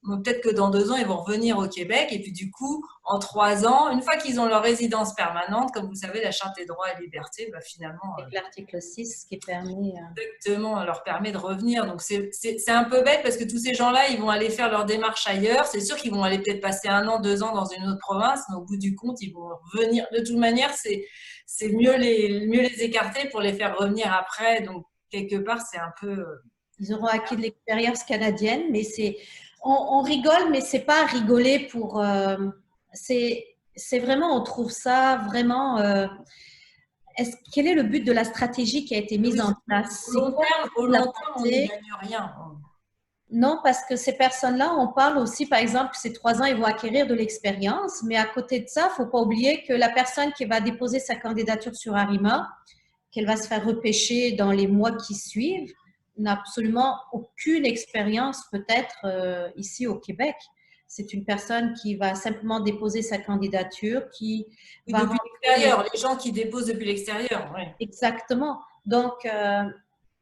Peut-être que dans 2 ans, ils vont revenir au Québec. Et puis, du coup, en 3 ans, une fois qu'ils ont leur résidence permanente, comme vous savez, la Charte des droits et libertés, finalement… Avec l'article 6 qui permet… Exactement, leur permet de revenir. Donc, c'est un peu bête parce que tous ces gens-là, ils vont aller faire leur démarche ailleurs. C'est sûr qu'ils vont aller peut-être passer 1 an, 2 ans dans une autre province, mais au bout du compte, ils vont revenir. De toute manière, c'est mieux les écarter pour les faire revenir après. Donc, quelque part, c'est un peu… Ils auront acquis de l'expérience canadienne, mais on rigole, mais c'est pas rigoler pour… c'est vraiment, on trouve ça vraiment… quel est le but de la stratégie qui a été mise en place? Au long terme, on ne gagne rien. Non, parce que ces personnes-là, on parle aussi, par exemple, ces 3 ans, ils vont acquérir de l'expérience, mais à côté de ça, il ne faut pas oublier que la personne qui va déposer sa candidature sur ARIMA, qu'elle va se faire repêcher dans les mois qui suivent, n'a absolument aucune expérience peut-être ici au Québec. C'est une personne qui va simplement déposer sa candidature, qui va… Depuis l'extérieur, les gens qui déposent depuis l'extérieur. Oui. Exactement. Donc,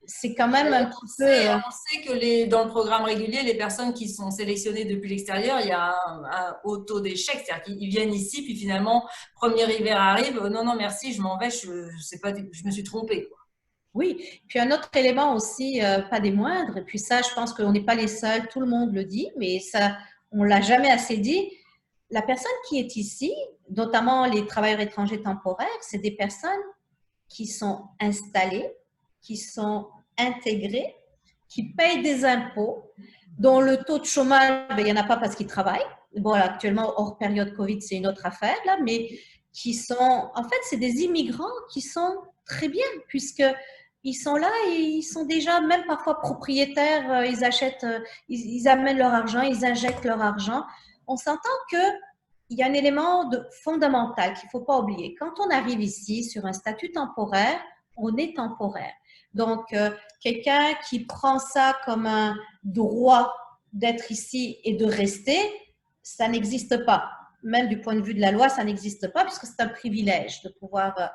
c'est quand même un petit peu… On sait que dans le programme régulier, les personnes qui sont sélectionnées depuis l'extérieur, il y a un haut taux d'échec. C'est-à-dire qu'ils viennent ici, puis finalement, premier hiver arrive, non, merci, je m'en vais, je me suis trompée. Oui, puis un autre élément aussi, pas des moindres, et puis ça, je pense qu'on n'est pas les seuls, tout le monde le dit, mais ça, on l'a jamais assez dit. La personne qui est ici, notamment les travailleurs étrangers temporaires, c'est des personnes qui sont installées, qui sont intégrées, qui payent des impôts, dont le taux de chômage, ben, il n'y en a pas parce qu'ils travaillent. Bon, là, actuellement, hors période Covid, c'est une autre affaire, là, mais qui sont, en fait, c'est des immigrants qui sont très bien, puisque ils sont là et ils sont déjà même parfois propriétaires, ils achètent, ils amènent leur argent, ils injectent leur argent. On s'entend que il y a un élément fondamental qu'il ne faut pas oublier. Quand on arrive ici sur un statut temporaire, on est temporaire. Donc, quelqu'un qui prend ça comme un droit d'être ici et de rester, ça n'existe pas. Même du point de vue de la loi, ça n'existe pas puisque c'est un privilège de pouvoir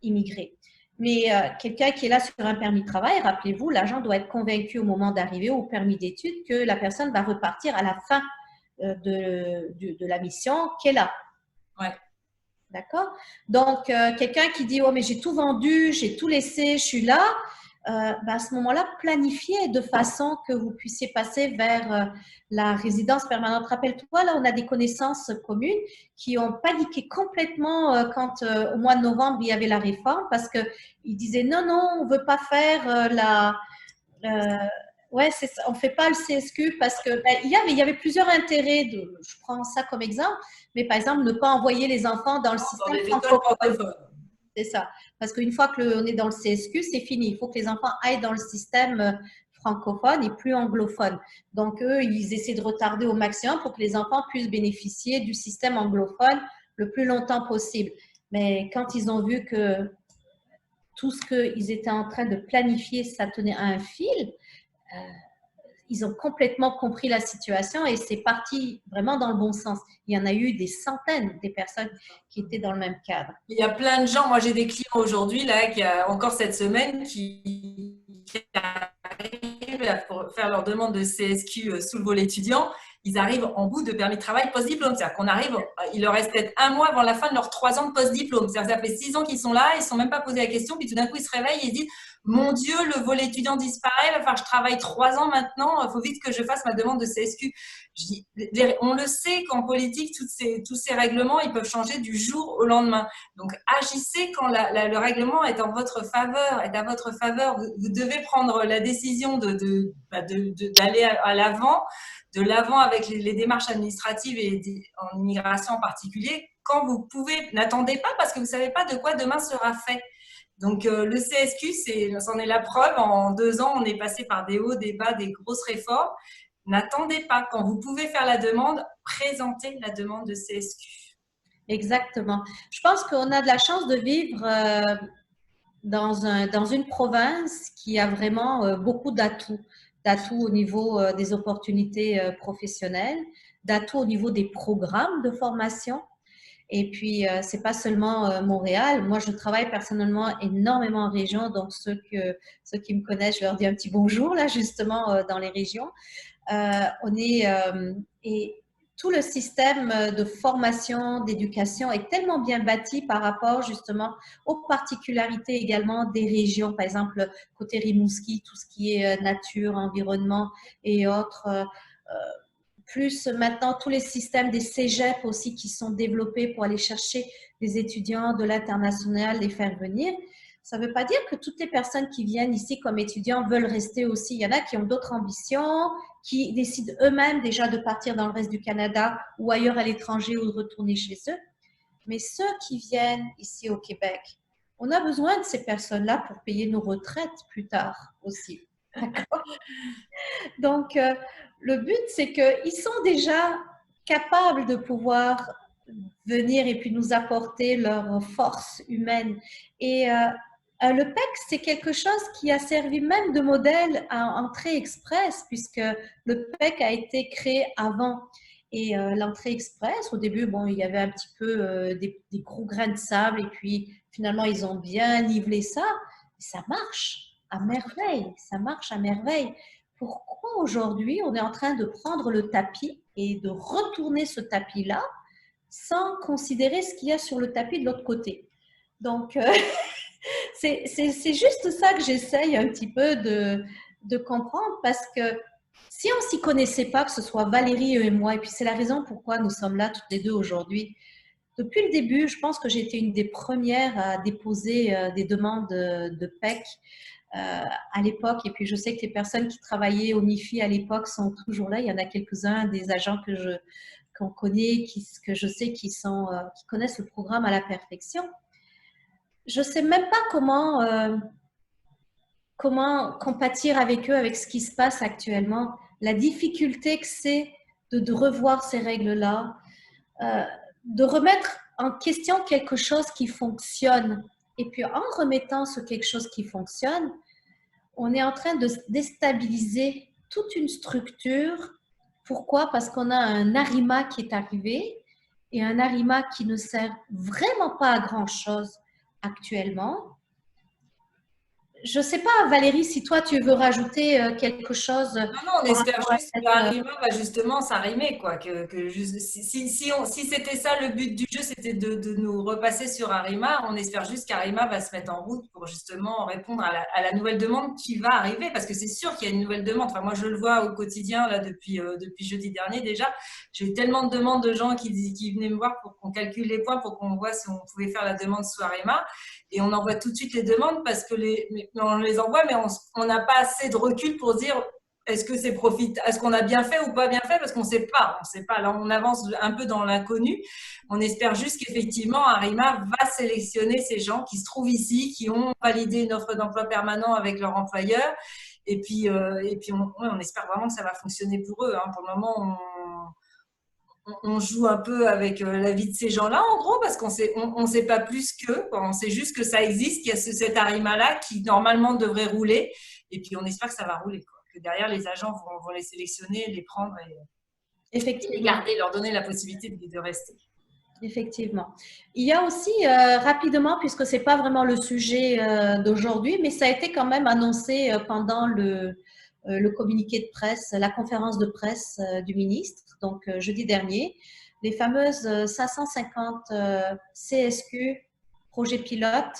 immigrer. Mais quelqu'un qui est là sur un permis de travail, rappelez-vous, l'agent doit être convaincu au moment d'arriver au permis d'études que la personne va repartir à la fin de la mission qu'elle a. Ouais. D'accord? Donc, quelqu'un qui dit « Oh, mais j'ai tout vendu, j'ai tout laissé, je suis là », à ce moment-là, planifiez de façon que vous puissiez passer vers la résidence permanente. Rappelle-toi, là, on a des connaissances communes qui ont paniqué complètement quand, au mois de novembre, il y avait la réforme parce qu'ils disaient « Non, non, on ne veut pas faire la… ouais, c'est ça. On ne fait pas le CSQ parce que ben, il y avait plusieurs intérêts. Je prends ça comme exemple, mais par exemple, ne pas envoyer les enfants dans le système francophone. C'est ça. Parce qu'une fois qu'on est dans le CSQ, c'est fini. Il faut que les enfants aillent dans le système francophone et plus anglophone. Donc, eux, ils essaient de retarder au maximum pour que les enfants puissent bénéficier du système anglophone le plus longtemps possible. Mais quand ils ont vu que tout ce qu'ils étaient en train de planifier, ça tenait à un fil, ils ont complètement compris la situation et c'est parti vraiment dans le bon sens. Il y en a eu des centaines des personnes qui étaient dans le même cadre. Il y a plein de gens, moi j'ai des clients aujourd'hui, là, qui a encore cette semaine, qui arrivent à faire leur demande de CSQ sous le volet étudiant. Ils arrivent en bout de permis de travail post-diplôme. C'est-à-dire qu'on arrive, il leur reste peut-être un mois avant la fin de leurs 3 ans de post-diplôme. C'est-à-dire que ça fait 6 ans qu'ils sont là, ils ne se sont même pas posé la question, puis tout d'un coup ils se réveillent et ils se disent mon Dieu, le volet étudiant disparaît, il va falloir que je travaille 3 ans maintenant, il faut vite que je fasse ma demande de CSQ. Je dis, on le sait qu'en politique, tous ces règlements, ils peuvent changer du jour au lendemain. Donc, agissez quand le règlement est en votre faveur, est à votre faveur. Vous devez prendre la décision d'aller à l'avant, de l'avant avec les démarches administratives et en immigration en particulier, quand vous pouvez. N'attendez pas parce que vous ne savez pas de quoi demain sera fait. Donc, le CSQ, c'en est la preuve. En 2 ans, on est passé par des hauts, des bas, des grosses réformes. N'attendez pas. Quand vous pouvez faire la demande, présentez la demande de CSQ. Exactement. Je pense qu'on a de la chance de vivre dans une province qui a vraiment beaucoup d'atouts. D'atouts au niveau des opportunités professionnelles, d'atouts au niveau des programmes de formation. Et puis, c'est pas seulement Montréal. Moi, je travaille personnellement énormément en région. Donc, ceux qui me connaissent, je leur dis un petit bonjour, là, justement, dans les régions. Et tout le système de formation, d'éducation est tellement bien bâti par rapport justement aux particularités également des régions. Par exemple, côté Rimouski, tout ce qui est nature, environnement et autres. Plus maintenant, tous les systèmes des cégeps aussi qui sont développés pour aller chercher des étudiants de l'international, les faire venir. Ça ne veut pas dire que toutes les personnes qui viennent ici comme étudiants veulent rester aussi. Il y en a qui ont d'autres ambitions, qui décident eux-mêmes déjà de partir dans le reste du Canada ou ailleurs à l'étranger ou de retourner chez eux. Mais ceux qui viennent ici au Québec, on a besoin de ces personnes-là pour payer nos retraites plus tard aussi. D'accord? Donc, le but, c'est qu'ils sont déjà capables de pouvoir venir et puis nous apporter leur force humaine. Et le PEC, c'est quelque chose qui a servi même de modèle à entrée express, puisque le PEC a été créé avant. Et l'entrée express, au début, bon, il y avait un petit peu des gros grains de sable, et puis finalement, ils ont bien nivelé ça. Et ça marche à merveille, ça marche à merveille. Pourquoi aujourd'hui, on est en train de prendre le tapis et de retourner ce tapis-là sans considérer ce qu'il y a sur le tapis de l'autre côté? Donc, C'est juste ça que j'essaye un petit peu de comprendre parce que si on ne s'y connaissait pas, que ce soit Valérie et moi, et puis c'est la raison pourquoi nous sommes là toutes les deux aujourd'hui. Depuis le début, je pense que j'ai été une des premières à déposer des demandes de PEC à l'époque. Et puis je sais que les personnes qui travaillaient au MIFI à l'époque sont toujours là. Il y en a quelques-uns des agents qu'on connaît, que je sais qui connaissent le programme à la perfection. Je ne sais même pas comment compatir avec eux, avec ce qui se passe actuellement. La difficulté que c'est de revoir ces règles-là, de remettre en question quelque chose qui fonctionne. Et puis en remettant ce quelque chose qui fonctionne, on est en train de déstabiliser toute une structure. Pourquoi? Parce qu'on a un ARIMA qui est arrivé et un ARIMA qui ne sert vraiment pas à grand-chose actuellement. Je ne sais pas, Valérie, si toi, tu veux rajouter quelque chose. Non, on espère juste que l'ARIMA va justement s'arrimer, quoi. Si c'était ça le but du jeu, c'était de nous repasser sur ARIMA, on espère juste qu'ARIMA va se mettre en route pour justement répondre à la nouvelle demande qui va arriver, parce que c'est sûr qu'il y a une nouvelle demande. Enfin, moi, je le vois au quotidien, là, depuis jeudi dernier déjà. J'ai eu tellement de demandes de gens qui venaient me voir pour qu'on calcule les points, pour qu'on voit si on pouvait faire la demande sous ARIMA. Et on envoie tout de suite les demandes parce que on les envoie, mais on n'a pas assez de recul pour dire est-ce que est-ce qu'on a bien fait ou pas bien fait, parce qu'on ne sait pas. On sait pas. Là, on avance un peu dans l'inconnu. On espère juste qu'effectivement, ARIMA va sélectionner ces gens qui se trouvent ici, qui ont validé une offre d'emploi permanent avec leur employeur. Et puis on espère vraiment que ça va fonctionner pour eux. Pour le moment, on joue un peu avec la vie de ces gens-là, en gros, parce qu'on on sait pas plus qu'eux. On sait juste que ça existe, qu'il y a cet ARIMA-là qui, normalement, devrait rouler. Et puis, on espère que ça va rouler, quoi. Que derrière, les agents vont les sélectionner, les prendre et les garder, leur donner la possibilité de rester. Effectivement. Il y a aussi, rapidement, puisque ce n'est pas vraiment le sujet d'aujourd'hui, mais ça a été quand même annoncé pendant le communiqué de presse, la conférence de presse du ministre, donc jeudi dernier, les fameuses 550 CSQ, projets pilotes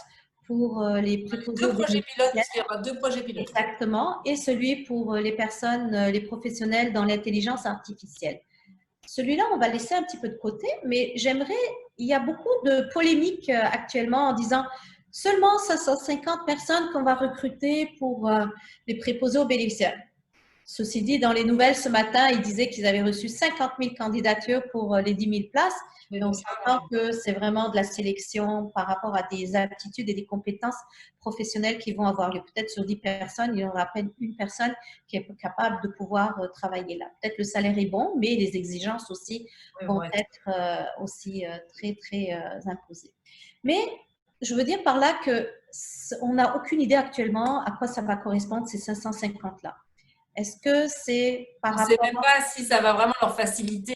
pour les préposés. Deux projets pilotes, parce qu'il y aura 2 projets pilotes. Exactement, et celui pour les personnes, les professionnels dans l'intelligence artificielle. Celui-là, on va laisser un petit peu de côté, mais il y a beaucoup de polémiques actuellement en disant seulement 550 personnes qu'on va recruter pour les préposés aux bénéficiaires. Ceci dit, dans les nouvelles ce matin, ils disaient qu'ils avaient reçu 50 000 candidatures pour les 10 000 places. Mais on s'entend que c'est vraiment de la sélection par rapport à des aptitudes et des compétences professionnelles qui vont avoir lieu. Peut-être sur 10 personnes, il y aura à peine une personne qui est capable de pouvoir travailler là. Peut-être le salaire est bon, mais les exigences aussi vont être aussi très, très imposées. Mais je veux dire par là qu'on n'a aucune idée actuellement à quoi ça va correspondre, ces 550-là. Est-ce que c'est par rapport… On ne sait même pas si ça va vraiment leur faciliter,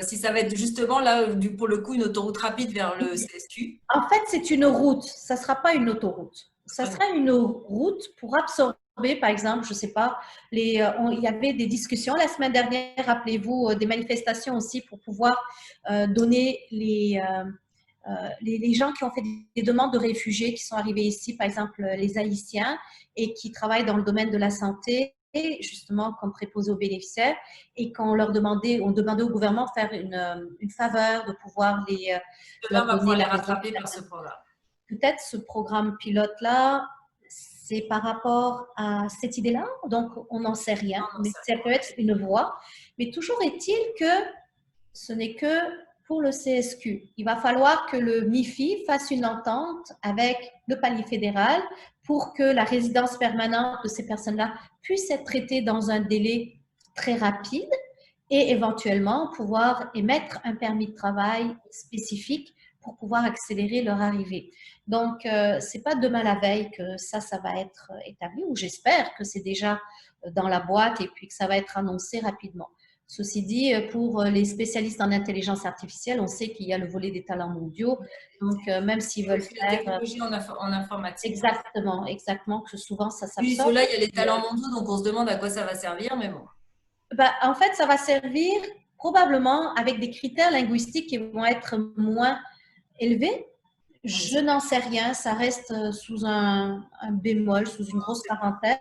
si ça va être justement là, pour le coup, une autoroute rapide vers le CSQ. En fait, c'est une route. Ça ne sera pas une autoroute. Ça sera une route pour absorber, par exemple, je ne sais pas, il y avait des discussions la semaine dernière, rappelez-vous, des manifestations aussi pour pouvoir donner les gens qui ont fait des demandes de réfugiés, qui sont arrivés ici, par exemple, les Haïtiens, et qui travaillent dans le domaine de la santé, justement comme préposés aux bénéficiaires, et qu'on leur demandait, on demandait au gouvernement de faire une faveur, de pouvoir leur donner les rattraper par ce programme. Peut-être ce programme pilote-là, c'est par rapport à cette idée-là, donc on n'en sait rien, mais ça peut être une voie. Mais toujours est-il que ce n'est que pour le CSQ. Il va falloir que le MIFI fasse une entente avec le palier fédéral pour que la résidence permanente de ces personnes-là puisse être traitée dans un délai très rapide et éventuellement pouvoir émettre un permis de travail spécifique pour pouvoir accélérer leur arrivée. Donc, ce n'est pas demain la veille que ça va être établi, ou j'espère que c'est déjà dans la boîte et puis que ça va être annoncé rapidement. Ceci dit, pour les spécialistes en intelligence artificielle, on sait qu'il y a le volet des talents mondiaux. Donc, même s'ils veulent faire… technologie en informatique. Exactement, que souvent ça s'absorbe. Oui, ceux-là, il y a les talents mondiaux, donc on se demande à quoi ça va servir, mais bon. En fait, ça va servir probablement avec des critères linguistiques qui vont être moins élevés, Je n'en sais rien, ça reste sous un bémol, sous une grosse parenthèse,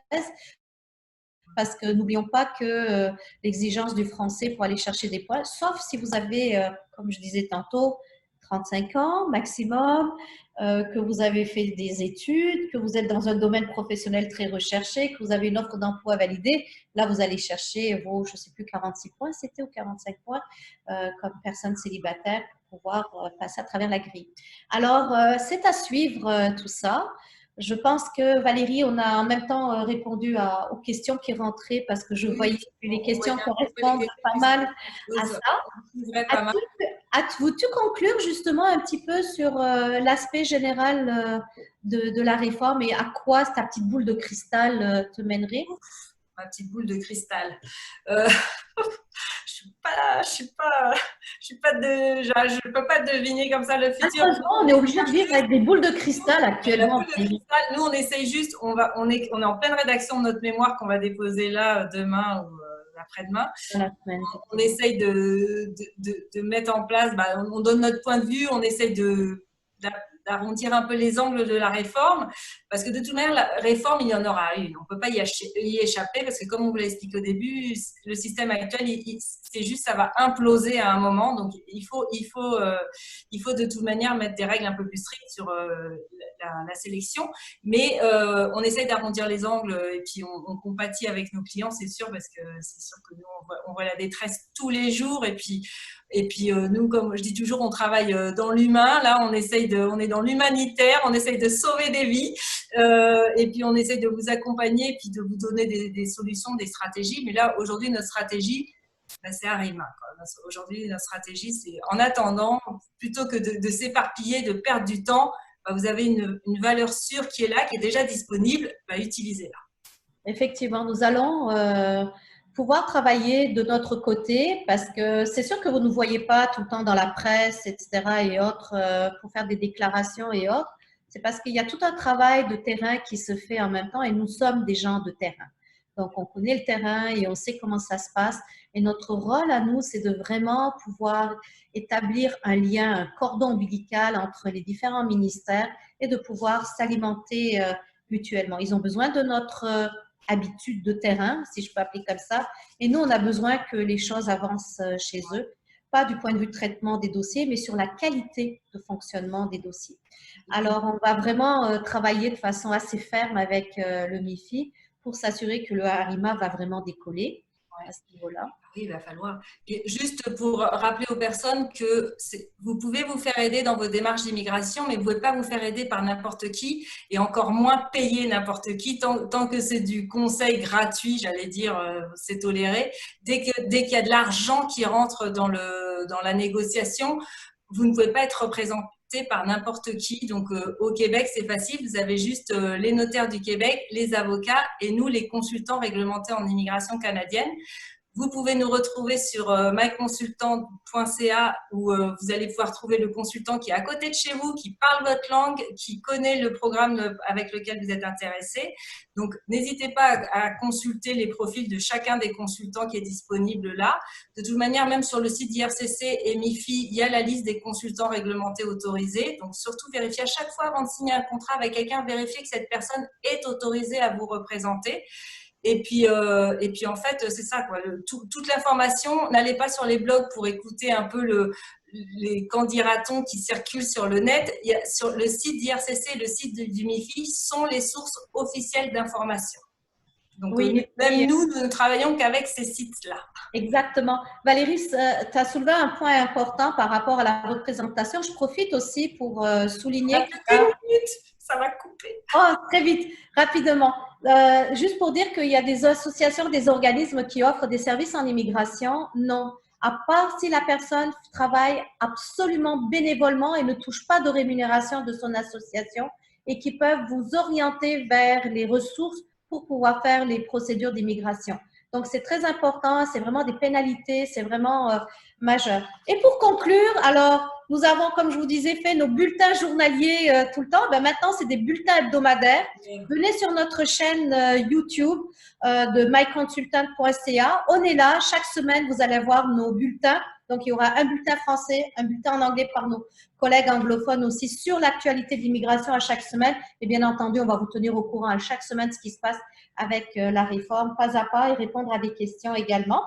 parce que n'oublions pas que l'exigence du français pour aller chercher des points, sauf si vous avez, comme je disais tantôt, 35 ans maximum, que vous avez fait des études, que vous êtes dans un domaine professionnel très recherché, que vous avez une offre d'emploi validée, là vous allez chercher vos, je ne sais plus, 46 points, c'était, ou 45 points, comme personne célibataire pour pouvoir passer à travers la grille. Alors, c'est à suivre tout ça. Je pense que Valérie, on a en même temps répondu aux questions qui rentraient parce que je voyais que les questions correspondent pas mal à ça. Veux-tu conclure justement un petit peu sur l'aspect général de la réforme et à quoi ta petite boule de cristal te mènerait? Ma petite boule de cristal. Je peux pas deviner comme ça le futur. On est obligé de vivre avec des boules de cristal actuellement. Nous, on essaye juste, on est en pleine rédaction de notre mémoire qu'on va déposer là demain ou après-demain. On essaye de mettre en place, on donne notre point de vue, on essaye d'arrondir un peu les angles de la réforme, parce que de toute manière, la réforme, il y en aura une. On ne peut pas y échapper, parce que comme on vous l'a expliqué au début, le système actuel, c'est juste, ça va imploser à un moment. Donc, il faut de toute manière mettre des règles un peu plus strictes sur la sélection. Mais on essaye d'arrondir les angles et puis on compatit avec nos clients, c'est sûr, parce que c'est sûr que nous, on voit la détresse tous les jours. Et puis nous, comme je dis toujours, on travaille dans l'humain. Là, on est dans l'humanitaire, on essaye de sauver des vies et puis on essaye de vous accompagner et puis de vous donner des solutions, des stratégies. Mais là, aujourd'hui, notre stratégie, c'est Arima. Aujourd'hui, notre stratégie, c'est en attendant, plutôt que de s'éparpiller, de perdre du temps, vous avez une valeur sûre qui est là, qui est déjà disponible, utilisez-la. Effectivement, nous allons pouvoir travailler de notre côté parce que c'est sûr que vous ne nous voyez pas tout le temps dans la presse, etc. et autres pour faire des déclarations et autres. C'est parce qu'il y a tout un travail de terrain qui se fait en même temps et nous sommes des gens de terrain. Donc, on connaît le terrain et on sait comment ça se passe. Et notre rôle à nous, c'est de vraiment pouvoir établir un lien, un cordon ombilical entre les différents ministères et de pouvoir s'alimenter mutuellement. Ils ont besoin de notre habitude de terrain, si je peux appeler comme ça. Et nous, on a besoin que les choses avancent chez eux, pas du point de vue de traitement des dossiers, mais sur la qualité de fonctionnement des dossiers. Alors, on va vraiment travailler de façon assez ferme avec le MIFI pour s'assurer que le Arima va vraiment décoller à ce niveau-là. Oui, il va falloir. Et juste pour rappeler aux personnes que vous pouvez vous faire aider dans vos démarches d'immigration, mais vous ne pouvez pas vous faire aider par n'importe qui et encore moins payer n'importe qui. Tant que c'est du conseil gratuit, j'allais dire, c'est toléré. Dès qu'il y a de l'argent qui rentre dans la négociation, vous ne pouvez pas être représenté par n'importe qui. Donc, au Québec, c'est facile. Vous avez juste les notaires du Québec, les avocats et nous, les consultants réglementés en immigration canadienne. Vous pouvez nous retrouver sur myconsultant.ca où vous allez pouvoir trouver le consultant qui est à côté de chez vous, qui parle votre langue, qui connaît le programme avec lequel vous êtes intéressé. Donc, n'hésitez pas à consulter les profils de chacun des consultants qui est disponible là. De toute manière, même sur le site d'IRCC et MIFI, il y a la liste des consultants réglementés autorisés. Donc, surtout, vérifiez à chaque fois avant de signer un contrat avec quelqu'un, vérifiez que cette personne est autorisée à vous représenter. Et puis en fait, c'est ça, quoi. Toute l'information, n'allez pas sur les blogs pour écouter un peu les candidatons qui circulent sur le net. Sur le site d'IRCC et le site du MIFI sont les sources officielles d'information. Donc, oui, même nous ne travaillons qu'avec ces sites-là. Exactement. Valérie, tu as soulevé un point important par rapport à la représentation. Je profite aussi pour souligner… Une minute, ça va couper. Oh, très vite, rapidement. Juste pour dire qu'il y a des associations, des organismes qui offrent des services en immigration. Non. À part si la personne travaille absolument bénévolement et ne touche pas de rémunération de son association et qui peuvent vous orienter vers les ressources pour pouvoir faire les procédures d'immigration. Donc, c'est très important, c'est vraiment des pénalités, c'est vraiment majeur. Et pour conclure, alors, nous avons, comme je vous disais, fait nos bulletins journaliers tout le temps. Maintenant, c'est des bulletins hebdomadaires. Venez sur notre chaîne YouTube de myconsultant.ca. On est là. Chaque semaine, vous allez voir nos bulletins Donc, il y aura un bulletin français, un bulletin en anglais par nos collègues anglophones aussi sur l'actualité de l'immigration à chaque semaine. Et bien entendu, on va vous tenir au courant à chaque semaine de ce qui se passe avec la réforme, pas à pas, et répondre à des questions également.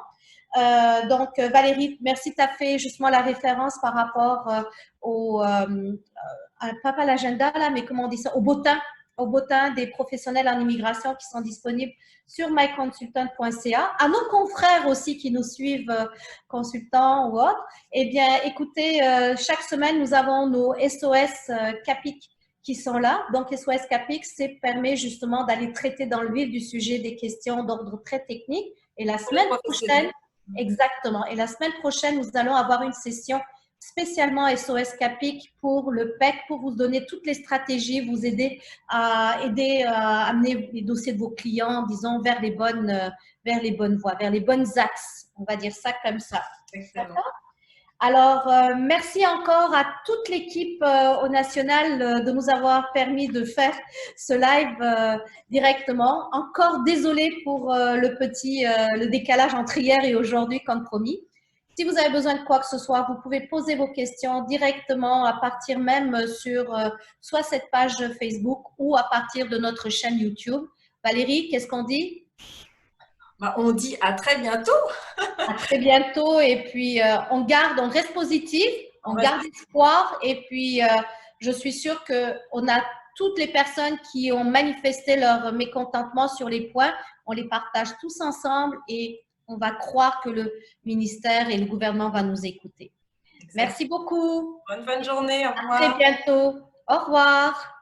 Donc, Valérie, merci, tu as fait justement la référence par rapport pas à l'agenda, là, mais comment on dit ça, au bottin des professionnels en immigration qui sont disponibles sur myconsultant.ca. À nos confrères aussi qui nous suivent, consultants ou autres, eh bien, écoutez, chaque semaine, nous avons nos SOS CAPIC qui sont là. Donc, SOS CAPIC, ça permet justement d'aller traiter dans le vif du sujet des questions d'ordre très technique. Et la semaine prochaine, exactement, et la semaine prochaine, nous allons avoir une session spécialement SOS CAPIC pour le PEC, pour vous donner toutes les stratégies, vous aider à amener les dossiers de vos clients, disons, vers les bonnes voies, vers les bonnes axes. On va dire ça comme ça. D'accord ? Alors, merci encore à toute l'équipe au national de nous avoir permis de faire ce live directement. Encore désolée pour le décalage entre hier et aujourd'hui, comme promis. Si vous avez besoin de quoi que ce soit, vous pouvez poser vos questions directement à partir même sur soit cette page Facebook ou à partir de notre chaîne YouTube. Valérie, qu'est-ce qu'on dit ? On dit à très bientôt. À très bientôt. Et puis, on reste positif, on garde espoir. Et puis, je suis sûre qu'on a toutes les personnes qui ont manifesté leur mécontentement sur les points, on les partage tous ensemble et on va croire que le ministère et le gouvernement vont nous écouter. Merci beaucoup. Bonne fin de journée. Au revoir. À très bientôt. Au revoir.